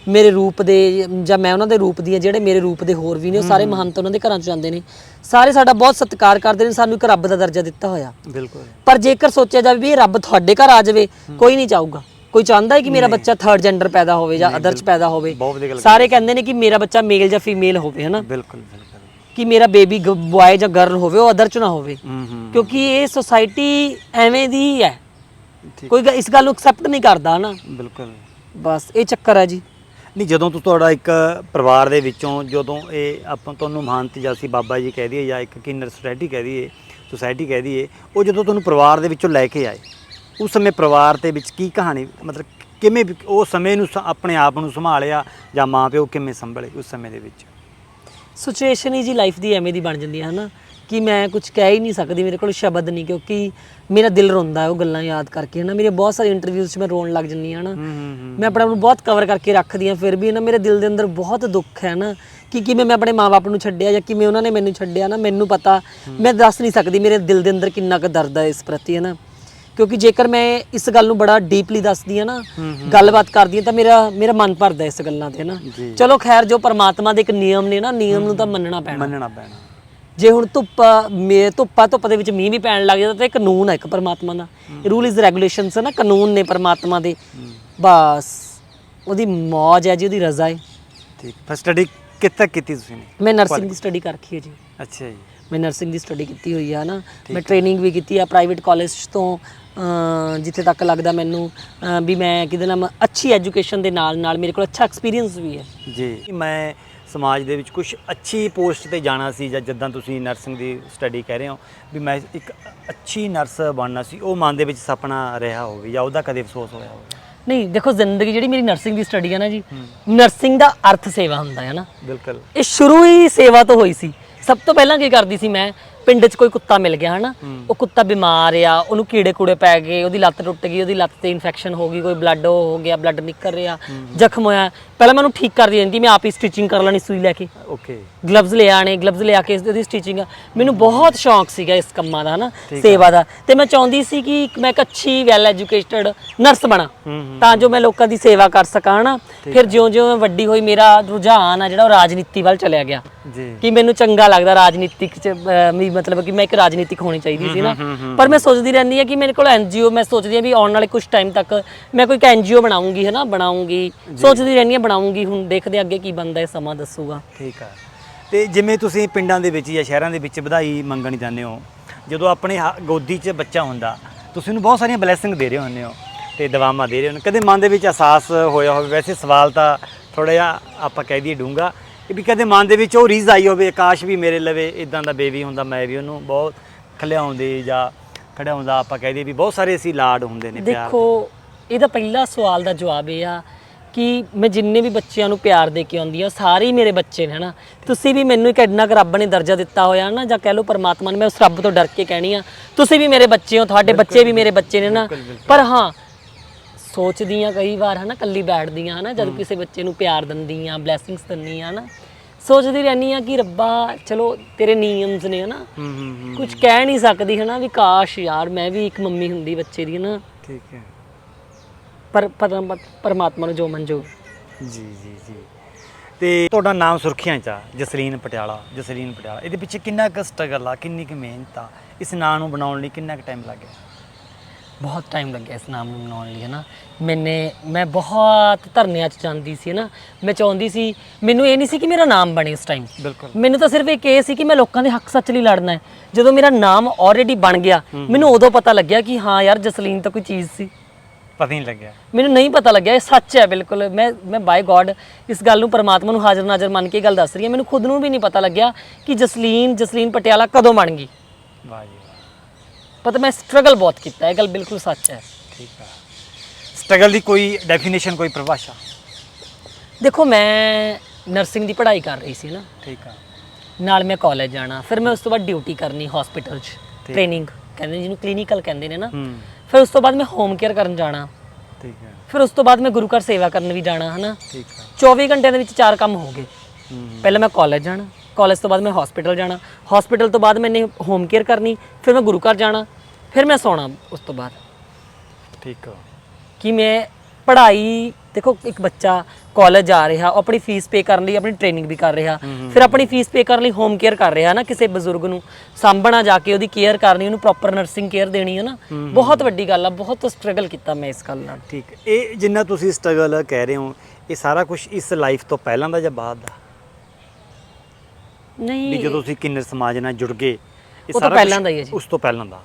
ਮੇਰੇ ਰੂਪ ਦੇ, ਜਾਂ ਮੈਂ ਉਹਨਾਂ ਦੇ ਰੂਪ ਦੀ ਹਾਂ, ਜਿਹੜੇ ਮੇਰੇ ਰੂਪ ਦੇ ਹੋਰ ਵੀ ਨੇ, ਉਹ ਸਾਰੇ ਮਹੰਤ ਉਹਨਾਂ ਦੇ ਘਰਾਂ 'ਚ ਜਾਂਦੇ ਨੇ। ਸਾਰੇ ਸਾਡਾ ਬਹੁਤ ਸਤਿਕਾਰ ਕਰਦੇ ਨੇ, ਸਾਨੂੰ ਇੱਕ ਰੱਬ ਦਾ ਦਰਜਾ ਦਿੱਤਾ ਹੋਇਆ। ਬਿਲਕੁਲ। ਪਰ ਜੇਕਰ ਸੋਚਿਆ ਜਾਵੇ ਵੀ ਇਹ ਰੱਬ ਤੁਹਾਡੇ ਘਰ ਆ ਜਾਵੇ, ਕੋਈ ਨਹੀਂ ਚਾਹੂਗਾ। ਕੋਈ ਚਾਹੁੰਦਾ ਹੈ ਕਿ ਮੇਰਾ ਬੱਚਾ ਥਰਡ ਜੈਂਡਰ ਪੈਦਾ ਹੋਵੇ ਜਾਂ ਅਦਰ 'ਚ ਪੈਦਾ ਹੋਵੇ। ਸਾਰੇ ਕਹਿੰਦੇ ਨੇ ਕਿ ਮੇਰਾ ਬੱਚਾ ਮੇਲ ਜਾਂ ਫੀਮੇਲ ਹੋਵੇ, ਹੈ ਨਾ। ਬਿਲਕੁਲ ਬਿਲਕੁਲ। ਕਿ ਮੇਰਾ ਬੇਬੀ ਬॉय ਜਾਂ ਗਰਲ ਹੋਵੇ, ਉਹ ਅਦਰ 'ਚ ਨਾ ਹੋਵੇ, ਕਿਉਂਕਿ ਇਹ ਸੋਸਾਇਟੀ ਐਵੇਂ ਦੀ ਹੀ ਹੈ। ਕੋਈ ਇਸ ਗੱਲ ਨੂੰ ਐਕਸੈਪਟ ਨਹੀਂ ਕਰਦਾ ਨਾ। ਬਿਲਕੁਲ। ਬਸ ਇਹ ਚੱਕਰ ਹੈ ਜੀ। ਨਹੀਂ, ਜਦੋਂ ਤੁਹਾਡਾ ਇੱਕ ਪਰਿਵਾਰ ਦੇ ਵਿੱਚੋਂ, ਜਦੋਂ ਇਹ ਆਪਾਂ ਤੁਹਾਨੂੰ ਮਹੰਤ ਜਾਂ ਅਸੀਂ ਬਾਬਾ ਜੀ ਕਹਿ ਦਈਏ, ਜਾਂ ਇੱਕ ਕਿੰਨਰ ਸੁਸਾਇਟੀ ਕਹਿ ਦਈਏ, ਉਹ ਜਦੋਂ ਤੁਹਾਨੂੰ ਪਰਿਵਾਰ ਦੇ ਵਿੱਚੋਂ ਲੈ ਕੇ ਆਏ, ਉਸ ਸਮੇਂ ਪਰਿਵਾਰ ਦੇ ਵਿੱਚ ਕੀ ਕਹਾਣੀ, ਮਤਲਬ ਕਿਵੇਂ ਉਹ ਸਮੇਂ ਨੂੰ ਆਪਣੇ ਆਪ ਨੂੰ ਸੰਭਾਲਿਆ, ਜਾਂ ਮਾਂ ਪਿਓ ਕਿਵੇਂ ਸੰਭਲੇ ਉਸ ਸਮੇਂ ਦੇ ਵਿੱਚ? ਸਿਚੁਏਸ਼ਨ ਹੀ ਜੀ ਲਾਈਫ ਦੀ ਐਵੇਂ ਦੀ ਬਣ ਜਾਂਦੀ ਹੈ ਨਾ, ਕਿ ਮੈਂ ਕੁਝ ਕਹਿ ਹੀ ਨਹੀਂ ਸਕਦੀ, ਮੇਰੇ ਕੋਲ ਸ਼ਬਦ ਨਹੀਂ, ਕਿਉਂਕਿ ਮੇਰਾ ਦਿਲ ਰੋਂਦਾ ਉਹ ਗੱਲਾਂ ਯਾਦ ਕਰਕੇ, ਹੈ ਨਾ। ਮੇਰੇ ਬਹੁਤ ਸਾਰੇ ਇੰਟਰਵਿਊਜ਼ 'ਚ ਮੈਂ ਰੋਣ ਲੱਗ ਜਾਂਦੀ ਹਾਂ ਨਾ। ਮੈਂ ਆਪਣੇ ਆਪ ਨੂੰ ਬਹੁਤ ਕਵਰ ਕਰਕੇ ਰੱਖਦੀ ਹਾਂ, ਫਿਰ ਵੀ ਨਾ ਮੇਰੇ ਦਿਲ ਦੇ ਅੰਦਰ ਬਹੁਤ ਦੁੱਖ ਹੈ ਨਾ, ਕਿ ਕਿਵੇਂ ਮੈਂ ਆਪਣੇ ਮਾਂ-ਬਾਪ ਨੂੰ ਛੱਡਿਆ, ਜਾਂ ਕਿਵੇਂ ਉਹਨਾਂ ਨੇ ਮੈਨੂੰ ਛੱਡਿਆ ਨਾ। ਮੈਨੂੰ ਪਤਾ, ਮੈਂ ਦੱਸ ਨਹੀਂ ਸਕਦੀ ਮੇਰੇ ਦਿਲ ਦੇ ਅੰਦਰ ਕਿੰਨਾ ਕੁ ਦਰਦ ਹੈ ਇਸ ਪ੍ਰਤੀ, ਹੈ ਨਾ। ਕਿਉਂਕਿ ਜੇਕਰ ਮੈਂ ਇਸ ਗੱਲ ਨੂੰ ਬੜਾ ਡੀਪਲੀ ਦੱਸਦੀ ਆ ਨਾ, ਗੱਲਬਾਤ ਕਰਦੀ ਆ, ਤਾਂ ਮੇਰਾ ਮਨ ਭਰਦਾ ਇਸ ਗੱਲਾਂ ਤੇ ਨਾ। ਚਲੋ ਖੈਰ, ਜੋ ਪਰਮਾਤਮਾ ਦੇ ਇੱਕ ਨਿਯਮ ਨੇ ਨਾ, ਨਿਯਮ ਨੂੰ ਤਾਂ ਮੰਨਣਾ ਪੈਣਾ। ਜੇ ਹੁਣ ਧੁੱਪ ਦੇ ਵਿੱਚ ਮੀਂਹ ਵੀ ਪੈਣ ਲੱਗ ਜਾਂਦਾ ਤਾਂ ਇਹ ਕਾਨੂੰਨ ਹੈ ਇੱਕ ਪਰਮਾਤਮਾ ਦਾ, ਰੂਲ ਇਜ਼ ਰੈਗੂਲੇਸ਼ਨਸ ਹੈ ਨਾ, ਕਾਨੂੰਨ ਨੇ ਪਰਮਾਤਮਾ ਦੇ, ਬਸ ਉਹਦੀ ਮੌਜ ਹੈ ਜੀ, ਉਹਦੀ ਰਜ਼ਾ ਹੈ। ਠੀਕ। ਫਿਰ ਸਟੱਡੀ ਕਿੱਥੇ ਕੀਤੀ ਤੁਸੀਂ? ਮੈਂ ਨਰਸਿੰਗ ਦੀ ਸਟੱਡੀ ਕਰ ਰੱਖੀ ਹੈ ਜੀ। ਅੱਛਾ ਜੀ। ਮੈਂ ਨਰਸਿੰਗ ਦੀ ਸਟੱਡੀ ਕੀਤੀ ਹੋਈ ਆ ਨਾ। ਮੈਂ ਟ੍ਰੇਨਿੰਗ ਵੀ ਕੀਤੀ ਆ ਪ੍ਰਾਈਵੇਟ ਕਾਲਜ ਤੋਂ, ਜਿੱਥੇ ਤੱਕ ਲੱਗਦਾ ਮੈਨੂੰ ਵੀ ਮੈਂ ਕਿਹਦੇ ਨਾਲ ਅੱਛੀ ਐਜੂਕੇਸ਼ਨ ਦੇ ਨਾਲ ਨਾਲ ਮੇਰੇ ਕੋਲ ਅੱਛਾ ਐਕਸਪੀਰੀਅੰਸ ਵੀ ਹੈ ਜੀ। ਮੈਂ ਸਮਾਜ ਦੇ ਵਿੱਚ ਕੁਝ ਅੱਛੀ ਪੋਸਟ ਤੇ ਜਾਣਾ ਸੀ, ਜਾਂ ਜਿੱਦਾਂ ਤੁਸੀਂ ਨਰਸਿੰਗ ਦੀ ਸਟੱਡੀ ਕਹਿ ਰਹੇ ਹੋ ਵੀ ਮੈਂ ਇੱਕ ਅੱਛੀ ਨਰਸ ਬਣਨਾ ਸੀ, ਉਹ ਮਨ ਦੇ ਵਿੱਚ ਸੁਪਨਾ ਰਿਹਾ ਹੋਵੇ ਜਾਂ ਉਹਦਾ ਕਦੇ ਅਫਸੋਸ ਹੋਇਆ ਹੋਵੇ? ਨਹੀਂ, ਦੇਖੋ ਜ਼ਿੰਦਗੀ ਜਿਹੜੀ ਮੇਰੀ ਨਰਸਿੰਗ ਦੀ ਸਟੱਡੀ ਹੈ ਨਾ ਜੀ, ਨਰਸਿੰਗ ਦਾ ਅਰਥ ਸੇਵਾ ਹੁੰਦਾ ਹੈ ਨਾ। ਬਿਲਕੁਲ। ਇਹ ਸ਼ੁਰੂ ਹੀ ਸੇਵਾ ਤੋਂ ਹੋਈ ਸੀ। ਸਭ ਤੋਂ ਪਹਿਲਾਂ ਕੀ ਕਰਦੀ ਸੀ ਮੈਂ, ਪਿੰਡ 'ਚ ਕੋਈ ਕੁੱਤਾ ਮਿਲ ਗਿਆ ਹਨਾ, ਉਹ ਕੁੱਤਾ ਬਿਮਾਰ ਆ, ਉਹਨੂੰ ਕੀੜੇ ਕੂੜੇ ਪੈ ਗਏ, ਉਹਦੀ ਲੱਤ ਟੁੱਟ ਗਈ, ਉਹਦੀ ਲੱਤ ਤੇ ਇਨਫੈਕਸ਼ਨ ਹੋ ਗਈ, ਕੋਈ ਬਲੱਡ ਹੋ ਗਿਆ, ਬਲੱਡ ਨਿਕਲ ਰਿਹਾ, ਜ਼ਖਮ ਹੋਇਆ, ਪਹਿਲਾਂ ਮੈਂ ਉਹਨੂੰ ਠੀਕ ਕਰਦੀ ਰਹਿੰਦੀ, ਮੈਂ ਆਪ ਹੀ ਸਟਿਚਿੰਗ ਕਰ ਲੈਣੀ ਸੂਈ ਲੈ ਕੇ। ਓਕੇ। ਗਲਵਜ਼ ਲੈ ਆਣੇ, ਗਲਵਜ਼ ਲਿਆ ਕੇ ਉਹਦੀ ਸਟਿਚਿੰਗ। ਮੈਨੂੰ ਬਹੁਤ ਸ਼ੌਂਕ ਸੀਗਾ ਇਸ ਕੰਮਾਂ ਦਾ ਹਨਾ, ਸੇਵਾ ਦਾ, ਤੇ ਮੈਂ ਚਾਹੁੰਦੀ ਸੀ ਕਿ ਮੈਂ ਇੱਕ ਅੱਛੀ ਵੈਲ ਐਜੂਕੇਟਡ ਨਰਸ ਬਣਾ, ਤਾਂ ਜੋ ਮੈਂ ਲੋਕਾਂ ਦੀ ਸੇਵਾ ਕਰ ਸਕਾਂ ਹਨਾ। ਫਿਰ ਜਿਉਂ-ਜਿਉਂ ਮੈਂ ਵੱਡੀ ਹੋਈ, ਮੇਰਾ ਰੁਝਾਨ ਆ ਜਿਹੜਾ ਉਹ ਰਾਜਨੀਤੀ ਵੱਲ ਚਲਿਆ ਗਿਆ ਕਿ ਮੈਨੂੰ ਚੰਗਾ ਲੱਗਦਾ ਰਾਜਨੀਤਿਕ 'ਚ, ਮਤਲਬ ਕਿ ਮੈਂ ਇੱਕ ਰਾਜਨੀਤਿਕ ਹੋਣੀ ਚਾਹੀਦੀ ਸੀ ਨਾ। ਪਰ ਮੈਂ ਸੋਚਦੀ ਰਹਿੰਦੀ ਹਾਂ ਕਿ ਮੇਰੇ ਕੋਲ NGO, ਮੈਂ ਸੋਚਦੀ ਹਾਂ ਵੀ ਆਉਣ ਵਾਲੇ ਕੁਝ ਟਾਈਮ ਤੱਕ ਮੈਂ ਕੋਈ NGO ਬਣਾਉਂਗੀ ਹਨਾ, ਬਣਾਉਂਗੀ, ਸੋਚਦੀ ਰਹਿੰਦੀ ਹਾਂ ਬਣਾਉਂਗੀ। ਹੁਣ ਦੇਖਦੇ ਅੱਗੇ ਕੀ ਬਣਦਾ, ਇਹ ਸਮਾਂ ਦੱਸੂਗਾ। ਠੀਕ ਆ। ਤੇ ਜਿਵੇਂ ਤੁਸੀਂ ਪਿੰਡਾਂ ਦੇ ਵਿੱਚ ਜਾਂ ਸ਼ਹਿਰਾਂ ਦੇ ਵਿੱਚ ਵਧਾਈ ਮੰਗਣ ਜਾਂਦੇ ਹੋ, ਜਦੋਂ ਆਪਣੇ ਗੋਦੀ 'ਚ ਬੱਚਾ ਹੁੰਦਾ, ਤੁਸੀਂ ਉਹਨੂੰ ਬਹੁਤ ਸਾਰੀਆਂ ਬਲੇਸਿੰਗ ਦੇ ਰਹੇ ਹੁੰਦੇ ਹੋ ਤੇ ਦੁਆਵਾਂ ਦੇ ਰਹੇ ਹੋ, ਕਦੇ ਮਨ ਦੇ ਵਿੱਚ ਅਹਿਸਾਸ ਹੋਇਆ ਹੋਵੇ? ਵੈਸੇ ਸਵਾਲ ਤਾਂ ਥੋੜ੍ਹਾ ਜਿਹਾ ਆਪਾਂ ਕਹਿ ਦਈਏ ਡੂੰਘਾ, ਕਿ ਵੀ ਕਦੇ ਮਨ ਦੇ ਵਿੱਚ ਉਹ ਰੀਝ ਆਈ ਹੋਵੇ, ਕਾਸ਼ ਵੀ ਮੇਰੇ ਲਵੇ ਇਦਾਂ ਦਾ ਬੇਬੀ ਹੁੰਦਾ, ਮੈਂ ਵੀ ਉਹਨੂੰ ਬਹੁਤ ਖਲਿਆਉਂਦੀ ਜਾਂ ਖੜਿਆਉਂਦਾ, ਆਪਾਂ ਕਹਿ ਦਈਏ ਵੀ ਬਹੁਤ ਸਾਰੇ ਅਸੀਂ ਲਾਡ ਹੁੰਦੇ ਨੇ। ਦੇਖੋ, ਇਹਦਾ ਪਹਿਲਾ ਸਵਾਲ ਦਾ ਜਵਾਬ ਇਹ ਆ ਕਿ ਮੈਂ ਜਿੰਨੇ ਵੀ ਬੱਚਿਆਂ ਨੂੰ ਪਿਆਰ ਦੇ ਕੇ ਆਉਂਦੀ ਆ, ਸਾਰੇ ਹੀ ਮੇਰੇ ਬੱਚੇ ਨੇ ਹਨਾ। ਤੁਸੀਂ ਵੀ ਮੈਨੂੰ ਇੱਕ ਇੰਨਾ ਕੁ ਰੱਬ ਨੇ ਦਰਜਾ ਦਿੱਤਾ ਹੋਇਆ ਨਾ, ਜਾਂ ਕਹਿ ਲਓ ਪਰਮਾਤਮਾ ਨੇ, ਮੈਂ ਉਸ ਰੱਬ ਤੋਂ ਡਰ ਕੇ ਕਹਿਣੀ ਆ, ਤੁਸੀਂ ਵੀ ਮੇਰੇ ਬੱਚੇ ਹੋ, ਤੁਹਾਡੇ ਬੱਚੇ ਵੀ ਮੇਰੇ ਬੱਚੇ ਨੇ ਨਾ। ਪਰ ਹਾਂ, ਸੋਚਦੀ ਆ ਕਈ ਵਾਰ ਹਨਾ, ਕੱਲੀ ਬੈਠਦੀ ਆ ਹਨਾ, ਜਦ ਕਿਸੇ ਬੱਚੇ ਨੂੰ ਪਿਆਰ ਦਿੰਦੀ ਆ, ਬਲੇਸਿੰਗਸ ਦਿੰਦੀ ਆ ਹਨਾ, ਸੋਚਦੀ ਰਹਿੰਦੀ ਆ ਕਿ ਰੱਬਾ ਚਲੋ ਤੇਰੇ ਨਿਯਮਸ ਨੇ ਹਨਾ, ਕੁਝ ਕਹਿ ਨਹੀਂ ਸਕਦੀ ਹਨਾ, ਵੀ ਕਾਸ਼ ਯਾਰ ਮੈਂ ਵੀ ਇੱਕ ਮੰਮੀ ਹੁੰਦੀ ਬੱਚੇ ਦੀ ਹਨਾ। ਠੀਕ ਹੈ। ਪਰ ਪਰਮਾਤਮਾ ਨੂੰ ਜੋ ਮਨਜ਼ੂਰ। ਜੀ ਜੀ ਜੀ। ਤੇ ਤੁਹਾਡਾ ਨਾਮ ਸੁਰਖੀਆਂ 'ਚ ਆ, ਜਸਲੀਨ ਪਟਿਆਲਾ। ਜਸਲੀਨ ਪਟਿਆਲਾ, ਇਹਦੇ ਪਿੱਛੇ ਕਿੰਨਾ ਕੁ ਸਟਰਗਲ ਆ, ਕਿੰਨੀ ਕੁ ਮਿਹਨਤ ਆ, ਇਸ ਨਾਂ ਨੂੰ ਬਣਾਉਣ ਲਈ ਕਿੰਨਾ ਕੁ ਟਾਈਮ ਲੱਗਿਆ? ਬਹੁਤ ਟਾਈਮ ਲੱਗਿਆ ਇਸ ਨਾਮ ਨੂੰ ਬਣਾਉਣ ਲਈ ਹਨਾ। ਮੈਂ ਬਹੁਤ ਧਰਨਿਆਂ 'ਚ ਜਾਂਦੀ ਸੀ ਹਨਾ, ਮੈਂ ਚਾਹੁੰਦੀ ਸੀ, ਮੈਨੂੰ ਇਹ ਨਹੀਂ ਸੀ ਕਿ ਮੇਰਾ ਨਾਮ ਬਣੇ ਉਸ ਟਾਈਮ। ਬਿਲਕੁਲ। ਮੈਨੂੰ ਤਾਂ ਸਿਰਫ ਇੱਕ ਇਹ ਸੀ ਕਿ ਮੈਂ ਲੋਕਾਂ ਦੇ ਹੱਕ ਸੱਚ ਲਈ ਲੜਨਾ ਹੈ। ਜਦੋਂ ਮੇਰਾ ਨਾਮ ਆਲਰੇਡੀ ਬਣ ਗਿਆ, ਮੈਨੂੰ ਉਦੋਂ ਪਤਾ ਲੱਗਿਆ ਕਿ ਹਾਂ ਯਾਰ, ਜਸਲੀਨ ਤਾਂ ਕੋਈ ਚੀਜ਼ ਸੀ। ਪਤਾ ਨਹੀਂ ਲੱਗਿਆ? ਮੈਨੂੰ ਨਹੀਂ ਪਤਾ ਲੱਗਿਆ, ਇਹ ਸੱਚ ਹੈ ਬਿਲਕੁਲ। ਮੈਂ ਬਾਈ ਗੋਡ ਇਸ ਗੱਲ ਨੂੰ ਪਰਮਾਤਮਾ ਨੂੰ ਹਾਜ਼ਰ ਨਾਜ਼ਰ ਮੰਨ ਕੇ ਗੱਲ ਦੱਸ ਰਹੀ ਹਾਂ। ਮੈਨੂੰ ਖੁਦ ਨੂੰ ਵੀ ਨਹੀਂ ਪਤਾ ਲੱਗਿਆ ਕਿ ਜਸਲੀਨ ਪਟਿਆਲਾ ਕਦੋਂ ਬਣ ਗਈ। ਵਾਹ ਜੀ। ਪਤਾ, ਮੈਂ ਸਟਰਗਲ ਬਹੁਤ ਕੀਤਾ, ਇਹ ਗੱਲ ਬਿਲਕੁਲ ਸੱਚ ਹੈ। ਠੀਕ ਆ। ਸਟਰਗਲ ਦੀ ਕੋਈ ਡੈਫੀਨੇਸ਼ਨ, ਕੋਈ ਪਰਿਭਾਸ਼ਾ? ਦੇਖੋ, ਮੈਂ ਨਰਸਿੰਗ ਦੀ ਪੜ੍ਹਾਈ ਕਰ ਰਹੀ ਸੀ ਨਾ। ਠੀਕ ਆ। ਨਾਲ ਮੈਂ ਕਾਲਜ ਜਾਣਾ, ਫਿਰ ਮੈਂ ਉਸ ਤੋਂ ਬਾਅਦ ਡਿਊਟੀ ਕਰਨੀ ਹਸਪੀਟਲ 'ਚ, ਟ੍ਰੇਨਿੰਗ ਕਹਿੰਦੇ ਜਿਹਨੂੰ, ਕਲੀਨਿਕਲ ਕਹਿੰਦੇ ਨੇ ਨਾ। ਫਿਰ ਉਸ ਤੋਂ ਬਾਅਦ ਮੈਂ ਹੋਮ ਕੇਅਰ ਕਰਨ ਜਾਣਾ। ਠੀਕ ਹੈ। ਫਿਰ ਉਸ ਤੋਂ ਬਾਅਦ ਮੈਂ ਗੁਰੂ ਘਰ ਸੇਵਾ ਕਰਨ ਵੀ ਜਾਣਾ ਹਨਾ। ਠੀਕ ਹੈ। 24 ਘੰਟਿਆਂ ਦੇ ਵਿੱਚ 4 ਕੰਮ ਹੋ ਗਏ। ਪਹਿਲਾਂ ਮੈਂ ਕਾਲਜ ਜਾਣਾ, ਕਾਲਜ ਤੋਂ ਬਾਅਦ ਮੈਂ ਹਸਪੀਟਲ ਜਾਣਾ, ਹਸਪੀਟਲ ਤੋਂ ਬਾਅਦ ਮੈਨੇ ਹੋਮ ਕੇਅਰ ਕਰਨੀ, ਫਿਰ ਮੈਂ ਗੁਰੂ ਘਰ ਜਾਣਾ, ਫਿਰ ਮੈਂ ਸੌਣਾ ਉਸ ਤੋਂ ਬਾਅਦ। ਠੀਕ ਆ। ਕਿ ਮੈਂ ਪੜ੍ਹਾਈ, ਦੇਖੋ ਇੱਕ ਬੱਚਾ ਕਾਲਜ ਜਾ ਰਿਹਾ, ਉਹ ਆਪਣੀ ਫੀਸ ਪੇ ਕਰਨ ਲਈ ਆਪਣੀ ਟ੍ਰੇਨਿੰਗ ਵੀ ਕਰ ਰਿਹਾ, ਫਿਰ ਆਪਣੀ ਫੀਸ ਪੇ ਕਰਨ ਲਈ ਹੋਮ ਕੇਅਰ ਕਰ ਰਿਹਾ ਨਾ, ਕਿਸੇ ਬਜ਼ੁਰਗ ਨੂੰ ਸਾਂਭਣਾ, ਜਾ ਕੇ ਉਹਦੀ ਕੇਅਰ ਕਰਨੀ, ਉਹਨੂੰ ਪ੍ਰੋਪਰ ਨਰਸਿੰਗ ਕੇਅਰ ਦੇਣੀ ਹੈ ਨਾ। ਬਹੁਤ ਵੱਡੀ ਗੱਲ ਆ, ਬਹੁਤ ਸਟਰਗਲ ਕੀਤਾ ਮੈਂ ਇਸ ਗੱਲ ਨਾਲ। ਠੀਕ। ਇਹ ਜਿੰਨਾ ਤੁਸੀਂ ਸਟਰਗਲ ਕਹਿ ਰਹੇ ਹੋ, ਇਹ ਸਾਰਾ ਕੁਝ ਇਸ ਲਾਈਫ ਤੋਂ ਪਹਿਲਾਂ ਦਾ ਜਾਂ ਬਾਅਦ ਦਾ? ਨਹੀਂ, ਜਦੋਂ ਤੁਸੀਂ ਕਿੰਨਰ ਸਮਾਜ ਨਾਲ ਜੁੜ ਗਏ, ਉਹ ਤਾਂ ਪਹਿਲਾਂ ਦਾ ਹੀ ਹੈ ਜੀ। ਉਸ ਤੋਂ ਪਹਿਲਾਂ ਦਾ।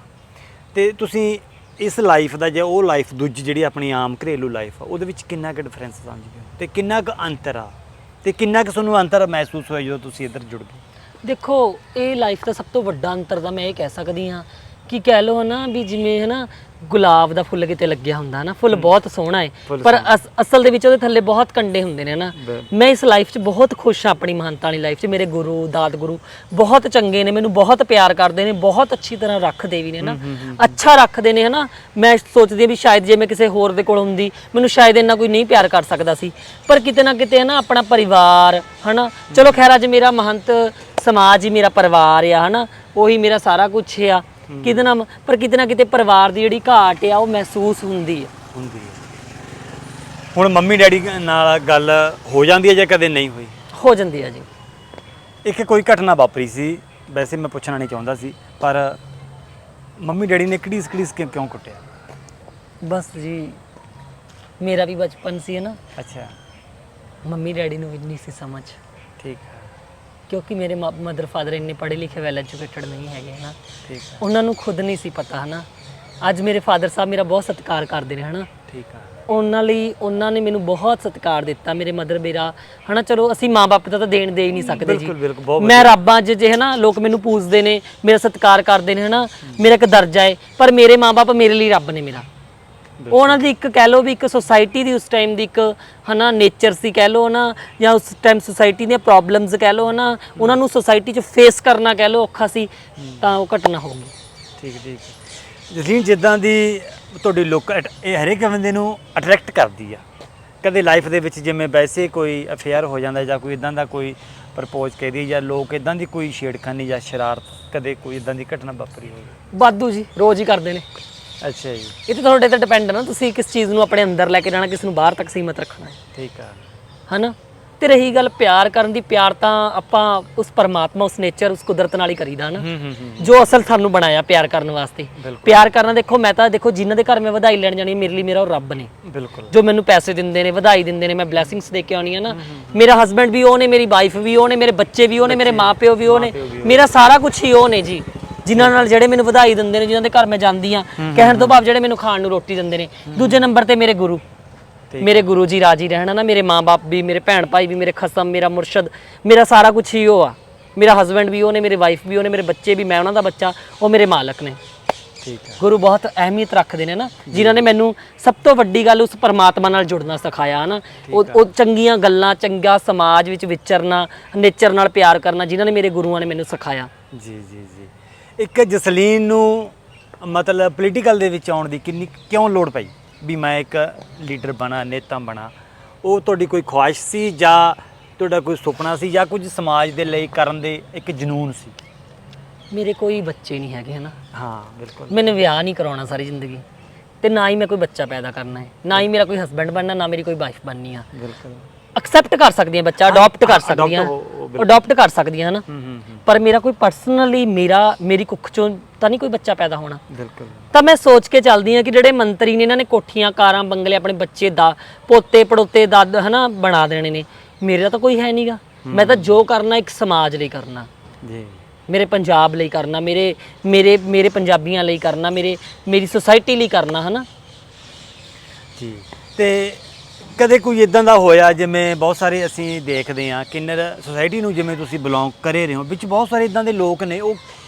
ਤੇ ਤੁਸੀਂ ਇਸ ਲਾਈਫ ਦਾ ਜਾਂ ਉਹ ਲਾਈਫ ਦੂਜੀ ਜਿਹੜੀ ਆਪਣੀ ਆਮ ਘਰੇਲੂ ਲਾਈਫ ਆ, ਉਹਦੇ ਵਿੱਚ ਕਿੰਨਾ ਕੁ ਡਿਫਰੈਂਸ ਸਮਝਦੇ ਹੋ, ਤੇ ਕਿੰਨਾ ਕੁ ਅੰਤਰ ਆ, ਤੇ ਕਿੰਨਾ ਕੁ ਤੁਹਾਨੂੰ ਅੰਤਰ ਮਹਿਸੂਸ ਹੋਇਆ ਜਦੋਂ ਤੁਸੀਂ ਇੱਧਰ ਜੁੜ ਗਏ? ਦੇਖੋ, ਇਹ ਲਾਈਫ ਦਾ ਸਭ ਤੋਂ ਵੱਡਾ ਅੰਤਰ ਤਾਂ ਮੈਂ ਇਹ ਕਹਿ ਸਕਦੀ ਹਾਂ ਕਿ ਕਹਿ ਲਓ ਨਾ ਵੀ ਜਿਵੇਂ ਹਨਾ ਗੁਲਾਬ ਦਾ ਫੁੱਲ ਕਿਤੇ ਲੱਗਿਆ ਹੁੰਦਾ ਨਾ, ਫੁੱਲ ਬਹੁਤ ਸੋਹਣਾ ਹੈ ਪਰ ਅਸਲ ਦੇ ਵਿੱਚ ਉਹਦੇ ਥੱਲੇ ਬਹੁਤ ਕੰਡੇ ਹੁੰਦੇ ਨੇ ਨਾ। ਮੈਂ ਇਸ ਲਾਈਫ 'ਚ ਬਹੁਤ ਖੁਸ਼ ਹਾਂ, ਆਪਣੀ ਮਹਾਨਤਾ ਵਾਲੀ ਲਾਈਫ 'ਚ। ਮੇਰੇ ਗੁਰੂ ਦਾਤ ਗੁਰੂ ਬਹੁਤ ਚੰਗੇ ਨੇ, ਮੈਨੂੰ ਬਹੁਤ ਪਿਆਰ ਕਰਦੇ ਨੇ, ਬਹੁਤ ਅੱਛੀ ਤਰ੍ਹਾਂ ਰੱਖਦੇ ਵੀ ਨੇ ਨਾ, ਅੱਛਾ ਰੱਖਦੇ ਨੇ ਹਨਾ। ਮੈਂ ਸੋਚਦੀ ਹਾਂ ਵੀ ਸ਼ਾਇਦ ਜੇ ਮੈਂ ਕਿਸੇ ਹੋਰ ਦੇ ਕੋਲ ਹੁੰਦੀ, ਮੈਨੂੰ ਸ਼ਾਇਦ ਇੰਨਾ ਕੋਈ ਨਹੀਂ ਪਿਆਰ ਕਰ ਸਕਦਾ ਸੀ, ਪਰ ਕਿਤੇ ਨਾ ਕਿਤੇ ਹਨਾ ਆਪਣਾ ਪਰਿਵਾਰ ਹਨਾ, ਚਲੋ ਖੈਰ ਅੱਜ ਮੇਰਾ ਮਹੰਤ ਸਮਾਜ ਹੀ ਮੇਰਾ ਪਰਿਵਾਰ ਆ ਹਨਾ, ਉਹੀ ਮੇਰਾ ਸਾਰਾ ਕੁਛ ਆ। ਕਿਤੇ ਨਾ ਪਰ ਕਿਤੇ ਨਾ ਕਿਤੇ ਪਰਿਵਾਰ ਦੀ ਜਿਹੜੀ ਘਾਟ ਆ ਉਹ ਮਹਿਸੂਸ ਹੁੰਦੀ ਹੈ। ਹੁਣ ਮੰਮੀ ਡੈਡੀ ਨਾਲ ਗੱਲ ਹੋ ਜਾਂਦੀ ਹੈ ਜਾਂ ਕਦੇ ਨਹੀਂ ਹੋਈ? ਹੋ ਜਾਂਦੀ ਹੈ ਜੀ। ਇੱਕ ਕੋਈ ਘਟਨਾ ਵਾਪਰੀ ਸੀ, ਵੈਸੇ ਮੈਂ ਪੁੱਛਣਾ ਨਹੀਂ ਚਾਹੁੰਦਾ ਸੀ, ਪਰ ਮੰਮੀ ਡੈਡੀ ਨੇ ਘੜੀਸ ਕਿਉਂ ਕੁੱਟਿਆ? ਬਸ ਜੀ ਮੇਰਾ ਵੀ ਬਚਪਨ ਸੀ ਹੈ ਨਾ, ਅੱਛਾ, ਮੰਮੀ ਡੈਡੀ ਨੂੰ ਵੀ ਨਹੀਂ ਸੀ ਸਮਝ, ਠੀਕ ਹੈ, ਕਿਉਂਕਿ ਮੇਰੇ ਮਦਰ ਫਾਦਰ ਇੰਨੇ ਪੜ੍ਹੇ ਲਿਖੇ ਵੈਲ ਐਜੂਕੇਟਡ ਨਹੀਂ ਹੈਗੇ ਹੈ ਨਾ, ਠੀਕ ਹੈ, ਉਹਨਾਂ ਨੂੰ ਖੁਦ ਨਹੀਂ ਸੀ ਪਤਾ ਹੈ ਨਾ। ਅੱਜ ਮੇਰੇ ਫਾਦਰ ਸਾਹਿਬ ਮੇਰਾ ਬਹੁਤ ਸਤਿਕਾਰ ਕਰਦੇ ਨੇ ਹੈ ਨਾ, ਠੀਕ ਹੈ, ਉਹਨਾਂ ਲਈ ਉਹਨਾਂ ਨੇ ਮੈਨੂੰ ਬਹੁਤ ਸਤਿਕਾਰ ਦਿੱਤਾ। ਮੇਰੇ ਮਦਰ ਮੇਰਾ ਹੈ ਨਾ, ਚਲੋ ਅਸੀਂ ਮਾਂ-ਬਾਪ ਦਾ ਤਾਂ ਦੇਣ ਦੇ ਹੀ ਨਹੀਂ ਸਕਦੇ ਜੀ। ਬਿਲਕੁਲ ਬਹੁਤ ਮੈਂ ਰੱਬ ਅੱਜ ਜੇ ਹੈ ਨਾ, ਲੋਕ ਮੈਨੂੰ ਪੂਜਦੇ ਨੇ, ਮੇਰਾ ਸਤਿਕਾਰ ਕਰਦੇ ਨੇ ਹੈ ਨਾ, ਮੇਰਾ ਇੱਕ ਦਰਜਾ ਹੈ, ਪਰ ਮੇਰੇ ਮਾਂ-ਬਾਪ ਮੇਰੇ ਲਈ ਰੱਬ ਨੇ ਮੇਰਾ। ਉਹਨਾਂ ਦੀ ਇੱਕ ਕਹਿ ਲਓ ਵੀ ਇੱਕ ਸੁਸਾਇਟੀ ਦੀ ਉਸ ਟਾਈਮ ਦੀ ਇੱਕ ਹੈ ਨਾ ਨੇਚਰ ਸੀ ਕਹਿ ਲਓ ਨਾ, ਜਾਂ ਉਸ ਟਾਈਮ ਸੁਸਾਇਟੀ ਦੀਆਂ ਪ੍ਰੋਬਲਮਸ ਕਹਿ ਲਓ ਨਾ, ਉਹਨਾਂ ਨੂੰ ਸੁਸਾਇਟੀ 'ਚ ਫੇਸ ਕਰਨਾ ਕਹਿ ਲਓ ਔਖਾ ਸੀ, ਤਾਂ ਉਹ ਘਟਨਾ ਹੋ ਗਈ। ਠੀਕ। ਜਸਲੀਨ, ਜਿੱਦਾਂ ਦੀ ਤੁਹਾਡੀ ਲੁੱਕ ਇਹ ਹਰੇਕ ਬੰਦੇ ਨੂੰ ਅਟਰੈਕਟ ਕਰਦੀ ਆ। ਕਦੇ ਲਾਈਫ ਦੇ ਵਿੱਚ ਜਿਵੇਂ ਵੈਸੇ ਕੋਈ ਅਫੇਅਰ ਹੋ ਜਾਂਦਾ ਜਾਂ ਕੋਈ ਇਦਾਂ ਦਾ ਕੋਈ ਪ੍ਰਪੋਜ਼ ਕਹਿ ਜਾਂ ਲੋਕ ਇਦਾਂ ਦੀ ਕੋਈ ਛੇੜਖਾਨੀ ਜਾਂ ਸ਼ਰਾਰਤ, ਕਦੇ ਕੋਈ ਇਦਾਂ ਦੀ ਘਟਨਾ ਵਾਪਰੀ ਹੋਵੇ? ਵਾਧੂ ਜੀ, ਰੋਜ਼ ਹੀ ਕਰਦੇ ਨੇ। ਅੱਛਾ ਜੀ। ਇਹ ਤਾਂ ਤੁਹਾਡੇ ਤੇ ਡਿਪੈਂਡ ਹੈ ਨਾ, ਤੁਸੀਂ ਕਿਸ ਚੀਜ਼ ਨੂੰ ਆਪਣੇ ਅੰਦਰ ਲੈ ਕੇ ਜਾਣਾ, ਕਿਸ ਨੂੰ ਬਾਹਰ ਤੱਕ ਸੀਮਤ ਰੱਖਣਾ ਹੈ। ਠੀਕ ਆ, ਹਨਾ। ਤੇ ਰਹੀ ਗੱਲ ਪਿਆਰ ਕਰਨ ਦੀ, ਪਿਆਰ ਤਾਂ ਆਪਾਂ ਉਸ ਪਰਮਾਤਮਾ, ਉਸ ਨੇਚਰ, ਉਸ ਕੁਦਰਤ ਨਾਲ ਹੀ ਕਰੀਦਾ ਨਾ, ਜੋ ਅਸਲ ਸਾਨੂੰ ਬਣਾਇਆ ਪਿਆਰ ਕਰਨ ਵਾਸਤੇ। ਪਿਆਰ ਕਰਨਾ ਦੇਖੋ, ਮੈਂ ਤਾਂ ਦੇਖੋ ਜਿਨ੍ਹਾਂ ਦੇ ਘਰ ਮੈਂ ਵਧਾਈ ਲੈਣ ਜਾਣੀ, ਮੇਰੇ ਲਈ ਮੇਰਾ ਉਹ ਰੱਬ ਨੇ, ਬਿਲਕੁਲ, ਜੋ ਮੈਨੂੰ ਪੈਸੇ ਦਿੰਦੇ ਨੇ, ਵਧਾਈ ਦਿੰਦੇ ਨੇ, ਮੈਂ ਬਲੇਸਿੰਗਸ ਦੇ ਕੇ ਆਉਣੀ ਹੈ ਨਾ। ਮੇਰਾ ਹਸਬੈਂਡ ਵੀ ਉਹ ਨੇ, ਮੇਰੀ ਵਾਈਫ ਵੀ ਉਹ ਨੇ, ਮੇਰੇ ਬੱਚੇ ਵੀ ਉਹ ਨੇ, ਮੇਰੇ ਮਾਪਿਓ ਵੀ ਉਹ ਨੇ, ਮੇਰਾ ਸਾਰਾ ਕੁਝ ਹੀ ਉਹ ਨੇ ਜੀ, ਜਿਨ੍ਹਾਂ ਨਾਲ ਜਿਹੜੇ ਮੈਨੂੰ ਵਧਾਈ ਦਿੰਦੇ ਨੇ, ਜਿਨ੍ਹਾਂ ਦੇ ਘਰ ਮੈਂ ਜਾਂਦੀ ਆ, ਕਹਿਣ ਤੋਂ ਭਾਵ ਜਿਹੜੇ ਮੈਨੂੰ ਖਾਣ ਨੂੰ ਰੋਟੀ ਦਿੰਦੇ ਨੇ। ਦੂਜੇ ਨੰਬਰ ਤੇ ਮੇਰੇ ਗੁਰੂ, ਮੇਰੇ ਗੁਰੂ ਜੀ ਰਾਜੀ ਰਹਿਣਾ ਨਾ, ਮੇਰੇ ਮਾਂ-ਬਾਪ ਵੀ, ਮੇਰੇ ਭੈਣ ਭਾਈ ਵੀ, ਮੇਰੇ ਖਸਮ, ਮੇਰਾ ਮੁਰਸ਼ਦ, ਮੇਰਾ ਸਾਰਾ ਕੁਝ ਹੀ ਉਹ ਆ। ਮੇਰਾ ਹਸਬੈਂਡ ਵੀ ਉਹ ਨੇ, ਮੇਰੇ ਵਾਈਫ ਵੀ ਉਹ ਨੇ, ਮੇਰੇ ਬੱਚੇ ਵੀ, ਮੈਂ ਉਹਨਾਂ ਦਾ ਬੱਚਾ, ਉਹ ਮੇਰੇ ਮਾਲਕ ਨੇ। ਠੀਕ ਹੈ। ਗੁਰੂ ਬਹੁਤ ਅਹਿਮੀਅਤ ਰੱਖਦੇ ਨੇ ਨਾ, ਜਿਨ੍ਹਾਂ ਨੇ ਮੈਨੂੰ ਸਭ ਤੋਂ ਵੱਡੀ ਗੱਲ ਉਸ ਪਰਮਾਤਮਾ ਨਾਲ ਜੁੜਨਾ ਸਿਖਾਇਆ ਨਾ, ਉਹ ਚੰਗੀਆਂ ਗੱਲਾਂ, ਚੰਗਾ ਸਮਾਜ ਵਿੱਚ ਵਿਚਰਨਾ, ਨੇਚਰ ਨਾਲ ਪਿਆਰ ਕਰਨਾ, ਜਿਨ੍ਹਾਂ ਨੇ ਮੇਰੇ ਗੁਰੂਆਂ ਨੇ ਮੈਨੂੰ ਸਿਖਾਇਆ। ਜੀ। ਇੱਕ ਜਸਲੀਨ ਨੂੰ ਮਤਲਬ ਪੋਲੀਟੀਕਲ ਦੇ ਵਿੱਚ ਆਉਣ ਦੀ ਕਿਉਂ ਲੋੜ ਪਈ ਵੀ ਮੈਂ ਇੱਕ ਲੀਡਰ ਬਣਾ, ਨੇਤਾ ਬਣਾ? ਉਹ ਤੁਹਾਡੀ ਕੋਈ ਖੁਆਇਸ਼ ਸੀ ਜਾਂ ਤੁਹਾਡਾ ਕੋਈ ਸੁਪਨਾ ਸੀ ਜਾਂ ਕੁਝ ਸਮਾਜ ਦੇ ਲਈ ਕਰਨ ਦੇ ਇੱਕ ਜਨੂਨ ਸੀ? ਮੇਰੇ ਕੋਈ ਬੱਚੇ ਨਹੀਂ ਹੈਗੇ ਹੈ ਨਾ। ਹਾਂ, ਬਿਲਕੁਲ। ਮੈਨੂੰ ਵਿਆਹ ਨਹੀਂ ਕਰਾਉਣਾ ਸਾਰੀ ਜ਼ਿੰਦਗੀ, ਤੇ ਨਾ ਹੀ ਮੈਂ ਕੋਈ ਬੱਚਾ ਪੈਦਾ ਕਰਨਾ ਹੈ, ਨਾ ਹੀ ਮੇਰਾ ਕੋਈ ਹਸਬੈਂਡ ਬਣਨਾ, ਨਾ ਮੇਰੀ ਕੋਈ ਵਾਈਫ ਬਣਨੀ ਆ। ਬਿਲਕੁਲ। ਐਕਸੈਪਟ ਕਰ ਸਕਦੀ ਹਾਂ ਬੱਚਾ, ਅਡਾਪਟ ਕਰ ਸਕਦੀ ਹਾਂ, ਅਡਾਪਟ ਕਰ ਸਕਦੀ ਹਾਂ ਨਾ, ਪਰ ਮੇਰਾ ਕੋਈ ਪਰਸਨਲੀ ਮੇਰੀ ਕੁੱਖ ਚੋਂ ਤਾਂ ਨਹੀਂ ਕੋਈ ਬੱਚਾ ਪੈਦਾ ਹੋਣਾ। ਬਿਲਕੁਲ। ਤਾਂ ਮੈਂ ਸੋਚ ਕੇ ਚੱਲਦੀ ਹਾਂ ਕਿ ਜਿਹੜੇ ਮੰਤਰੀ ਨੇ, ਇਹਨਾਂ ਨੇ ਕੋਠੀਆਂ, ਕਾਰਾਂ, ਬੰਗਲੇ ਆਪਣੇ ਬੱਚੇ ਦਾ ਪੋਤੇ ਪੜੋਤੇ ਦਾਦ ਹੈ ਨਾ ਬਣਾ ਦੇਣੇ ਨੇ, ਮੇਰਾ ਤਾਂ ਕੋਈ ਹੈ ਨਹੀਂਗਾ। ਮੈਂ ਤਾਂ ਜੋ ਕਰਨਾ ਇੱਕ ਸਮਾਜ ਲਈ ਕਰਨਾ ਜੀ, ਮੇਰੇ ਪੰਜਾਬ ਲਈ ਕਰਨਾ, ਮੇਰੇ ਪੰਜਾਬੀਆਂ ਲਈ ਕਰਨਾ, ਮੇਰੀ ਸੁਸਾਇਟੀ ਲਈ ਕਰਨਾ ਹੈ ਨਾ ਜੀ। ਤੇ ਕਦੇ ਕੋਈ ਇਦਾਂ ਦਾ ਹੋਇਆ, ਜਿਵੇਂ ਬਹੁਤ ਸਾਰੇ ਅਸੀਂ ਦੇਖਦੇ ਹਾਂ ਕਿੰਨਰ ਸੁਸਾਇਟੀ ਨੂੰ, ਜਿਵੇਂ ਤੁਸੀਂ ਬਿਲੋਂਗ ਕਰੇ ਰਹੇ ਹੋ, ਵਿੱਚ ਬਹੁਤ ਸਾਰੇ ਇਦਾਂ ਦੇ ਲੋਕ ਨੇ, ਉਹ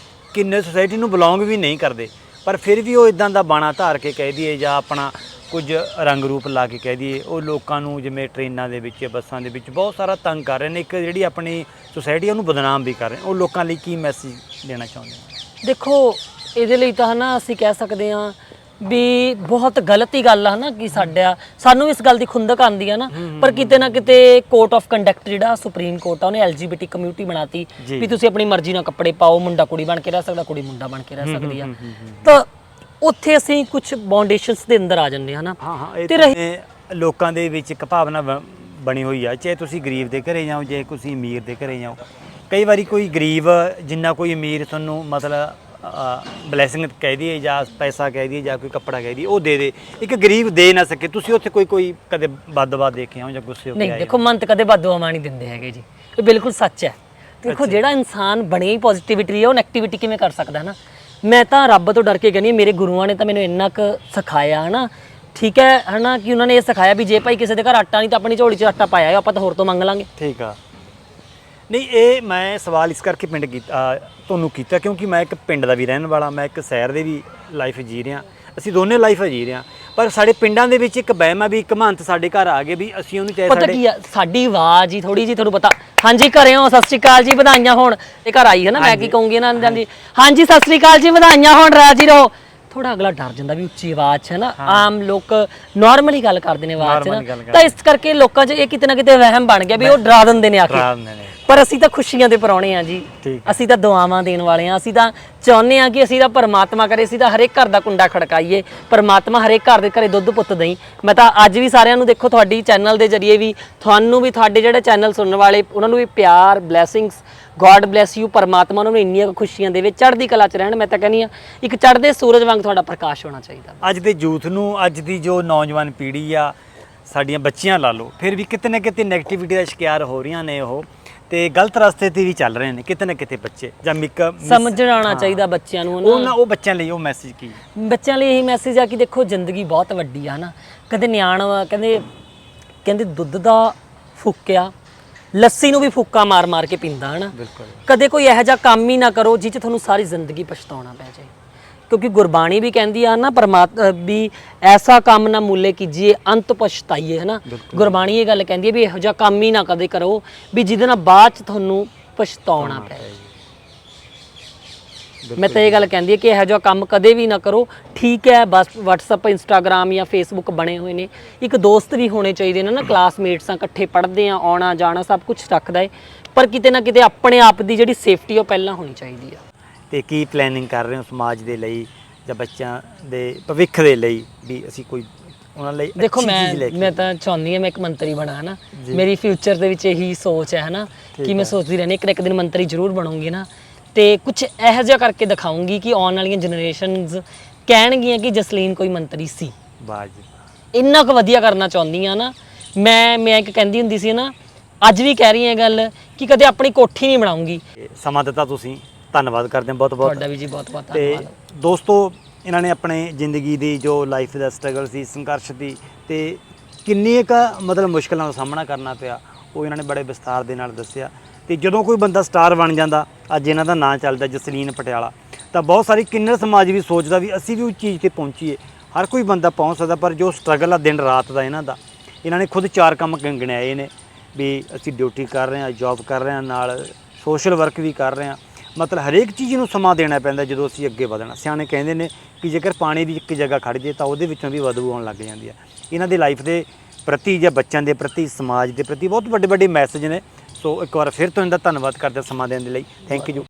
ਕਿੰਨਰ ਸੁਸਾਇਟੀ ਨੂੰ ਬਿਲੋਂਗ ਵੀ ਨਹੀਂ ਕਰਦੇ, ਪਰ ਫਿਰ ਵੀ ਉਹ ਇਦਾਂ ਦਾ ਬਾਣਾ ਧਾਰ ਕੇ ਕਹਿ ਦਈਏ ਜਾਂ ਆਪਣਾ ਕੁਝ ਰੰਗ ਰੂਪ ਲਾ ਕੇ ਕਹਿ ਦਈਏ, ਉਹ ਲੋਕਾਂ ਨੂੰ ਜਿਵੇਂ ਟ੍ਰੇਨਾਂ ਦੇ ਵਿੱਚ, ਬੱਸਾਂ ਦੇ ਵਿੱਚ ਬਹੁਤ ਸਾਰਾ ਤੰਗ ਕਰ ਰਹੇ ਨੇ। ਇੱਕ ਜਿਹੜੀ ਆਪਣੀ ਸੁਸਾਇਟੀ ਉਹਨੂੰ ਬਦਨਾਮ ਵੀ ਕਰ ਰਹੇ, ਉਹ ਲੋਕਾਂ ਲਈ ਕੀ ਮੈਸੇਜ ਦੇਣਾ ਚਾਹੁੰਦੇ ਹੋ? ਦੇਖੋ, ਇਹਦੇ ਲਈ ਤਾਂ ਹੈ ਨਾ ਅਸੀਂ ਕਹਿ ਸਕਦੇ ਹਾਂ ਵੀ ਬਹੁਤ ਗਲਤ ਹੀ ਗੱਲ ਆ ਨਾ, ਕਿ ਸਾਨੂੰ ਇਸ ਗੱਲ ਦੀ ਖੁੰਦਕ ਆਉਂਦੀ ਆ ਨਾ, ਪਰ ਕਿਤੇ ਨਾ ਕਿਤੇ ਕੋਰਟ ਆਫ ਕੰਡਕਟ ਜਿਹੜਾ ਸੁਪਰੀਮ ਕੋਰਟ ਆ, ਉਹਨੇ LGBT ਕਮਿਊਨਿਟੀ ਬਣਾਤੀ ਵੀ ਤੁਸੀਂ ਆਪਣੀ ਮਰਜ਼ੀ ਨਾਲ ਕੱਪੜੇ ਪਾਓ, ਮੁੰਡਾ ਕੁੜੀ ਬਣ ਕੇ ਰਹਿ ਸਕਦਾ, ਕੁੜੀ ਮੁੰਡਾ ਬਣ ਕੇ ਰਹਿ ਸਕਦੀ ਆ। ਤਾਂ ਉੱਥੇ ਅਸੀਂ ਕੁਝ ਬਾਉਂਡੇਸ਼ਨਸ ਦੇ ਅੰਦਰ ਆ ਜਾਂਦੇ ਹਾਂ ਨਾ। ਤੇ ਲੋਕਾਂ ਦੇ ਵਿੱਚ ਇੱਕ ਭਾਵਨਾ ਬਣੀ ਹੋਈ ਆ, ਚਾਹੇ ਤੁਸੀਂ ਗਰੀਬ ਦੇ ਘਰੇ ਜਾਓ, ਜੇ ਤੁਸੀਂ ਅਮੀਰ ਦੇ ਘਰੇ ਜਾਓ, ਕਈ ਵਾਰੀ ਕੋਈ ਗਰੀਬ ਜਿੰਨਾ ਕੋਈ ਅਮੀਰ ਤੁਹਾਨੂੰ ਮਤਲਬ ਬਲੈਸਿੰਗ ਕਹਿ ਦਈਏ ਜਾਂ ਪੈਸਾ ਕਹਿ ਦਈਏ ਜਾਂ ਕੋਈ ਕੱਪੜਾ ਕਹਿ ਦਈਏ, ਉਹ ਦੇ ਇੱਕ ਗਰੀਬ ਦੇ ਨਾ ਸਕੇ। ਤੁਸੀਂ ਉੱਥੇ ਕੋਈ ਕਦੇ ਬਦਦੁਆ ਦੇਖੇ ਹੋ ਜਾਂ ਗੁੱਸੇ ਹੋ ਕੇ ਆਏ? ਨਹੀਂ, ਦੇਖੋ ਮਨ ਤਾਂ ਕਦੇ ਬਦਦੁਆ ਨਹੀਂ ਦਿੰਦੇ ਹੈਗੇ ਜੀ, ਇਹ ਬਿਲਕੁਲ ਸੱਚ ਹੈ। ਦੇਖੋ ਜਿਹੜਾ ਇਨਸਾਨ ਬਣੇ ਹੀ ਪੋਜ਼ਿਟਿਵਿਟੀ ਹੈ, ਉਹ ਨੈਗੇਟਿਵਿਟੀ ਕਿਵੇਂ ਕਰ ਸਕਦਾ ਹੈ ਨਾ। ਮੈਂ ਤਾਂ ਰੱਬ ਤੋਂ ਡਰ ਕੇ ਕਹਿੰਦੀ ਹਾਂ, ਮੇਰੇ ਗੁਰੂਆਂ ਨੇ ਤਾਂ ਮੈਨੂੰ ਇੰਨਾ ਕੁ ਸਿਖਾਇਆ ਹੈ ਨਾ, ਠੀਕ ਹੈ ਨਾ, ਕਿ ਉਹਨਾਂ ਨੇ ਇਹ ਸਿਖਾਇਆ ਵੀ ਜੇ ਭਾਈ ਕਿਸੇ ਦੇ ਘਰ ਆਟਾ ਨਹੀਂ ਤਾਂ ਆਪਣੀ ਝੋਲੀ 'ਚ ਆਟਾ ਪਾਇਆ, ਆਪਾਂ ਤਾਂ ਹੋਰ ਤੋਂ ਮੰਗ ਲਾਂਗੇ। ਠੀਕ ਆ। ਨਹੀਂ, ਇਹ ਮੈਂ ਸਵਾਲ ਇਸ ਕਰਕੇ ਤੁਹਾਨੂੰ ਕੀਤਾ ਕਿਉਂਕਿ ਮੈਂ ਇੱਕ ਪਿੰਡ ਦਾ ਵੀ ਰਹਿਣ ਵਾਲਾ, ਮੈਂ ਇੱਕ ਸ਼ਹਿਰ ਦੇ ਵੀ ਲਾਈਫ ਜੀ ਰਿਹਾ, ਅਸੀਂ ਦੋਨੇ ਲਾਈਫ ਜੀ ਰਹੇ ਹਾਂ, ਪਰ ਸਾਡੇ ਪਿੰਡਾਂ ਦੇ ਵਿੱਚ ਇੱਕ ਵਹਿਮ ਆ ਵੀ ਇੱਕ ਮਹੰਤ ਸਾਡੇ ਘਰ ਆ ਗਏ ਵੀ ਅਸੀਂ ਉਹਨੂੰ ਚਾਹੇ ਪਤਾ ਕੀ ਆ, ਸਾਡੀ ਆਵਾਜ਼ ਹੀ ਥੋੜੀ ਜੀ ਤੁਹਾਨੂੰ ਪਤਾ। ਹਾਂਜੀ, ਘਰੇ ਹੋ? ਸਤਿ ਸ਼੍ਰੀ ਅਕਾਲ ਜੀ, ਵਧਾਈਆਂ ਹੋਣ। ਇਹ ਘਰ ਆਈ ਹੈ ਨਾ, ਮੈਂ ਕੀ ਕਹੂੰਗੀ ਇਹਨਾਂ ਨੂੰ? ਹਾਂਜੀ, ਸਤਿ ਸ਼੍ਰੀ ਅਕਾਲ ਜੀ, ਵਧਾਈਆਂ ਹੋਣ, ਰਾਜੀ ਰਹੋ। ਥੋੜਾ ਅਗਲਾ ਡਰ ਜਾਂਦਾ ਵੀ ਉੱਚੀ ਆਵਾਜ਼ 'ਚ ਹੈ ਨਾ, ਆਮ ਲੋਕ ਨਾਰਮਲੀ ਗੱਲ ਕਰਦੇ ਨੇ ਆਵਾਜ਼ 'ਚ ਨਾ, ਤਾਂ ਇਸ ਕਰਕੇ ਲੋਕਾਂ 'ਚ ਇਹ ਕਿਤੇ ਨਾ ਕਿਤੇ ਵਹਿਮ ਬਣ ਗਿਆ ਵੀ ਉਹ ਡਰਾ ਦਿੰਦੇ ਨੇ ਆ ਕੇ। ਪਰ ਅਸੀਂ ਤਾਂ ਖੁਸ਼ੀਆਂ ਦੇ ਪਰੌਣੇ ਆ ਜੀ। ਠੀਕ ਅਸੀਂ ਤਾਂ ਦੁਆਵਾਂ ਦੇਣ ਵਾਲੇ ਆ। ਅਸੀਂ ਤਾਂ ਚਾਹੁੰਦੇ ਆ ਕਿ ਅਸੀਂ ਤਾਂ ਪਰਮਾਤਮਾ ਕਰੇ, ਅਸੀਂ ਤਾਂ ਹਰੇਕ ਘਰ ਦਾ ਕੁੰਡਾ ਖੜਕਾਈਏ, ਪਰਮਾਤਮਾ ਹਰੇਕ ਘਰ ਦੇ ਘਰੇ ਦੁੱਧ ਪੁੱਤ ਦੇਈ। ਮੈਂ ਤਾਂ ਅੱਜ ਵੀ ਸਾਰਿਆਂ ਨੂੰ ਦੇਖੋ, ਤੁਹਾਡੀ ਚੈਨਲ ਦੇ ਜਰੀਏ ਵੀ ਤੁਹਾਨੂੰ ਵੀ, ਤੁਹਾਡੇ ਜਿਹੜੇ ਚੈਨਲ ਸੁਣਨ ਵਾਲੇ ਉਹਨਾਂ ਨੂੰ ਵੀ ਪਿਆਰ, ਬਲੇਸਿੰਗਸ, ਗੋਡ ਬਲੈਸ ਯੂ, ਪਰਮਾਤਮਾ ਉਹਨਾਂ ਨੂੰ ਇੰਨੀਆਂ ਖੁਸ਼ੀਆਂ ਦੇਵੇ, ਚੜ੍ਹਦੀ ਕਲਾ 'ਚ ਰਹਿਣ। ਮੈਂ ਤਾਂ ਕਹਿੰਦੀ ਆ ਇੱਕ ਚੜ੍ਹਦੇ ਸੂਰਜ ਵਾਂਗ ਤੁਹਾਡਾ ਪ੍ਰਕਾਸ਼ ਹੋਣਾ ਚਾਹੀਦਾ। ਅੱਜ ਦੇ ਯੂਥ ਨੂੰ, ਅੱਜ ਦੀ ਜੋ ਨੌਜਵਾਨ ਪੀੜ੍ਹੀ ਆ, ਸਾਡੀਆਂ ਬੱਚੀਆਂ ਲਾ ਲਓ, ਫਿਰ ਵੀ ਕਿਤੇ ਨਾ ਕਿਤੇ ਨੈਗੇਟਿਵਿਟੀ ਦਾ ਸ਼ਿਕਾਰ ਹੋ ਰਹੀਆਂ ਨੇ ਉਹ, ਤੇ ਗਲਤ ਰਸਤੇ ਤੇ ਵੀ ਚੱਲ ਰਹੇ ਨੇ ਕਿਤੇ ਨਾ ਕਿਤੇ ਬੱਚੇ, ਜਾਂ ਸਮਝ ਆਉਣਾ ਚਾਹੀਦਾ ਬੱਚਿਆਂ ਨੂੰ ਨਾ। ਉਹ ਬੱਚਿਆਂ ਲਈ ਉਹ ਮੈਸੇਜ ਕੀ? ਬੱਚਿਆਂ ਲਈ ਇਹੀ ਮੈਸੇਜ ਆ ਕਿ ਦੇਖੋ ਜ਼ਿੰਦਗੀ ਬਹੁਤ ਵੱਡੀ ਆ ਨਾ। ਕਦੇ ਨਿਆਣਾ ਕਹਿੰਦੇ ਦੁੱਧ ਦਾ ਫੂਕਿਆ ਲੱਸੀ ਨੂੰ ਵੀ ਫੂਕਾ ਮਾਰ ਮਾਰ ਕੇ ਪੀਂਦਾ ਹਨਾ। ਬਿਲਕੁਲ। ਕਦੇ ਕੋਈ ਇਹੋ ਜਿਹਾ ਕੰਮ ਹੀ ਨਾ ਕਰੋ ਜਿਹ 'ਚ ਤੁਹਾਨੂੰ ਸਾਰੀ ਜ਼ਿੰਦਗੀ ਪਛਤਾਉਣਾ ਪੈ ਜਾਏ, ਕਿਉਂਕਿ ਗੁਰਬਾਣੀ ਵੀ ਕਹਿੰਦੀ ਆ ਨਾ, ਵੀ ਐਸਾ ਕੰਮ ਨਾ ਮੂਲੇ ਕੀਜੀਏ ਅੰਤ ਪਛਤਾਈਏ, ਹਨਾ। ਗੁਰਬਾਣੀ ਇਹ ਗੱਲ ਕਹਿੰਦੀ ਹੈ ਵੀ ਇਹੋ ਜਿਹਾ ਕੰਮ ਹੀ ਨਾ ਕਦੇ ਕਰੋ ਵੀ ਜਿਹਦੇ ਨਾਲ ਬਾਅਦ 'ਚ ਤੁਹਾਨੂੰ ਪਛਤਾਉਣਾ ਪੈ ਜਾਏ। ਮੈਂ ਤਾਂ ਇਹ ਗੱਲ ਕਹਿੰਦੀ ਹੈ ਕਿ ਇਹੋ ਜਿਹਾ ਕੰਮ ਕਦੇ ਵੀ ਨਾ ਕਰੋ। ਠੀਕ ਹੈ, ਬਸ WhatsApp, Instagram ਜਾਂ Facebook ਬਣੇ ਹੋਏ ਨੇ, ਇੱਕ ਦੋਸਤ ਵੀ ਹੋਣੇ ਚਾਹੀਦੇ ਨੇ ਨਾ, ਕਲਾਸਮੇਟਸ ਆ, ਇਕੱਠੇ ਪੜ੍ਹਦੇ ਆ, ਆਉਣਾ ਜਾਣਾ ਸਭ ਕੁਝ ਰੱਖਦਾ ਹੈ, ਪਰ ਕਿਤੇ ਨਾ ਕਿਤੇ ਆਪਣੇ ਆਪ ਦੀ ਜਿਹੜੀ ਸੇਫਟੀ ਉਹ ਪਹਿਲਾਂ ਹੋਣੀ ਚਾਹੀਦੀ ਆ। ਤੇ ਕੀ ਪਲੈਨਿੰਗ ਕਰ ਰਹੇ ਹੋ ਸਮਾਜ ਦੇ ਲਈ ਜਾਂ ਬੱਚਿਆਂ ਦੇ ਭਵਿੱਖ ਦੇ ਲਈ, ਵੀ ਅਸੀਂ ਕੋਈ ਉਹਨਾਂ ਲਈ ਦੇਖੋ ਅੱਛੀ ਚੀਜ਼ ਲੈ ਕੇ? ਮੈਂ ਤਾਂ ਚਾਹੁੰਦੀ ਹਾਂ ਮੈਂ ਇੱਕ ਮੰਤਰੀ ਬਣਾ, ਹਨਾ। ਮੇਰੀ ਫਿਊਚਰ ਦੇ ਵਿੱਚ ਇਹੀ ਸੋਚ ਹੈ, ਹਨਾ, ਕਿ ਮੈਂ ਸੋਚਦੀ ਰਹਿੰਦੀ ਇੱਕ ਦਿਨ ਮੰਤਰੀ ਜ਼ਰੂਰ ਬਣੂੰਗੀ ਨਾ, ਤੇ ਕੁਝ ਇਹੋ ਜਿਹਾ ਕਰਕੇ ਦਿਖਾਉਂਗੀ ਕਿ ਆਉਣ ਵਾਲੀਆਂ ਜਨਰੇਸ਼ਨਸ ਕਹਿਣਗੀਆਂ ਕਿ ਜਸਲੀਨ ਕੋਈ ਮੰਤਰੀ ਸੀ। ਵਾਹ ਜੀ, ਇੰਨਾ ਕੁ ਵਧੀਆ ਕਰਨਾ ਚਾਹੁੰਦੀ ਆ ਨਾ ਮੈਂ ਇੱਕ ਕਹਿੰਦੀ ਹੁੰਦੀ ਸੀ ਨਾ, ਅੱਜ ਵੀ ਕਹਿ ਰਹੀ ਹਾਂ ਗੱਲ, ਕਿ ਕਦੇ ਆਪਣੀ ਕੋਠੀ ਨਹੀਂ ਬਣਾਉਂਗੀ। ਸਮਾਂ ਦਿੱਤਾ ਤੁਸੀਂ, ਧੰਨਵਾਦ ਕਰਦੇ ਹਾਂ ਬਹੁਤ ਬਹੁਤ ਤੁਹਾਡਾ ਵੀ ਜੀ ਬਹੁਤ ਬਹੁਤ ਤੇ ਧੰਨਵਾਦ। ਦੋਸਤੋ, ਇਹਨਾਂ ਨੇ ਆਪਣੇ ਜ਼ਿੰਦਗੀ ਦੀ ਜੋ ਲਾਈਫ ਦਾ ਸਟਰਗਲ ਸੀ, ਸੰਘਰਸ਼ ਦੀ, ਤੇ ਕਿੰਨੀ ਮਤਲਬ ਮੁਸ਼ਕਲਾਂ ਦਾ ਸਾਹਮਣਾ ਕਰਨਾ ਪਿਆ, ਉਹ ਇਹਨਾਂ ਨੇ ਬੜੇ ਵਿਸਥਾਰ ਦੇ ਨਾਲ ਦੱਸਿਆ। ਤੇ ਜਦੋਂ ਕੋਈ ਬੰਦਾ ਸਟਾਰ ਬਣ ਜਾਂਦਾ, ਅੱਜ ਇਹਨਾਂ ਦਾ ਨਾਂ ਚੱਲਦਾ ਜਸਲੀਨ ਪਟਿਆਲਾ, ਤਾਂ ਬਹੁਤ ਸਾਰੀ ਕਿੰਨਰ ਸਮਾਜ ਵੀ ਸੋਚਦਾ ਵੀ ਅਸੀਂ ਵੀ ਉਸ ਚੀਜ਼ ਤੇ ਪਹੁੰਚੀਏ। ਹਰ ਕੋਈ ਬੰਦਾ ਪਹੁੰਚ ਸਕਦਾ, ਪਰ ਜੋ ਸਟਰਗਲ ਆ ਦਿਨ ਰਾਤ ਦਾ ਇਹਨਾਂ ਨੇ ਖੁਦ 4 ਕੰਮ ਗਿਣਾਏ ਨੇ, ਵੀ ਅਸੀਂ ਡਿਊਟੀ ਕਰ ਰਹੇ ਹਾਂ, ਜੌਬ ਕਰ ਰਹੇ ਹਾਂ, ਨਾਲ ਸੋਸ਼ਲ ਵਰਕ ਵੀ ਕਰ ਰਹੇ ਹਾਂ। ਮਤਲਬ ਹਰੇਕ ਚੀਜ਼ ਨੂੰ ਸਮਾਂ ਦੇਣਾ ਪੈਂਦਾ ਜਦੋਂ ਅਸੀਂ ਅੱਗੇ ਵਧਣਾ। ਸਿਆਣੇ ਕਹਿੰਦੇ ਨੇ ਕਿ ਜੇਕਰ ਪਾਣੀ ਦੀ ਇੱਕ ਜਗ੍ਹਾ ਖੜ੍ਹ ਜੇ ਤਾਂ ਉਹਦੇ ਵਿੱਚੋਂ ਵੀ ਬਦਬੂ ਆਉਣ ਲੱਗ ਜਾਂਦੀ ਹੈ। ਇਹਨਾਂ ਦੀ ਲਾਈਫ ਦੇ ਪ੍ਰਤੀ ਜਾਂ ਬੱਚਿਆਂ ਦੇ ਪ੍ਰਤੀ, ਸਮਾਜ ਦੇ ਪ੍ਰਤੀ ਬਹੁਤ ਵੱਡੇ ਵੱਡੇ ਮੈਸੇਜ ਨੇ। ਸੋ ਇੱਕ ਵਾਰ ਫਿਰ ਤੋਂ ਇਹਦਾ ਧੰਨਵਾਦ ਕਰਦੇ ਸਮਾਂ ਦੇਣ ਦੇ ਲਈ। Thank you.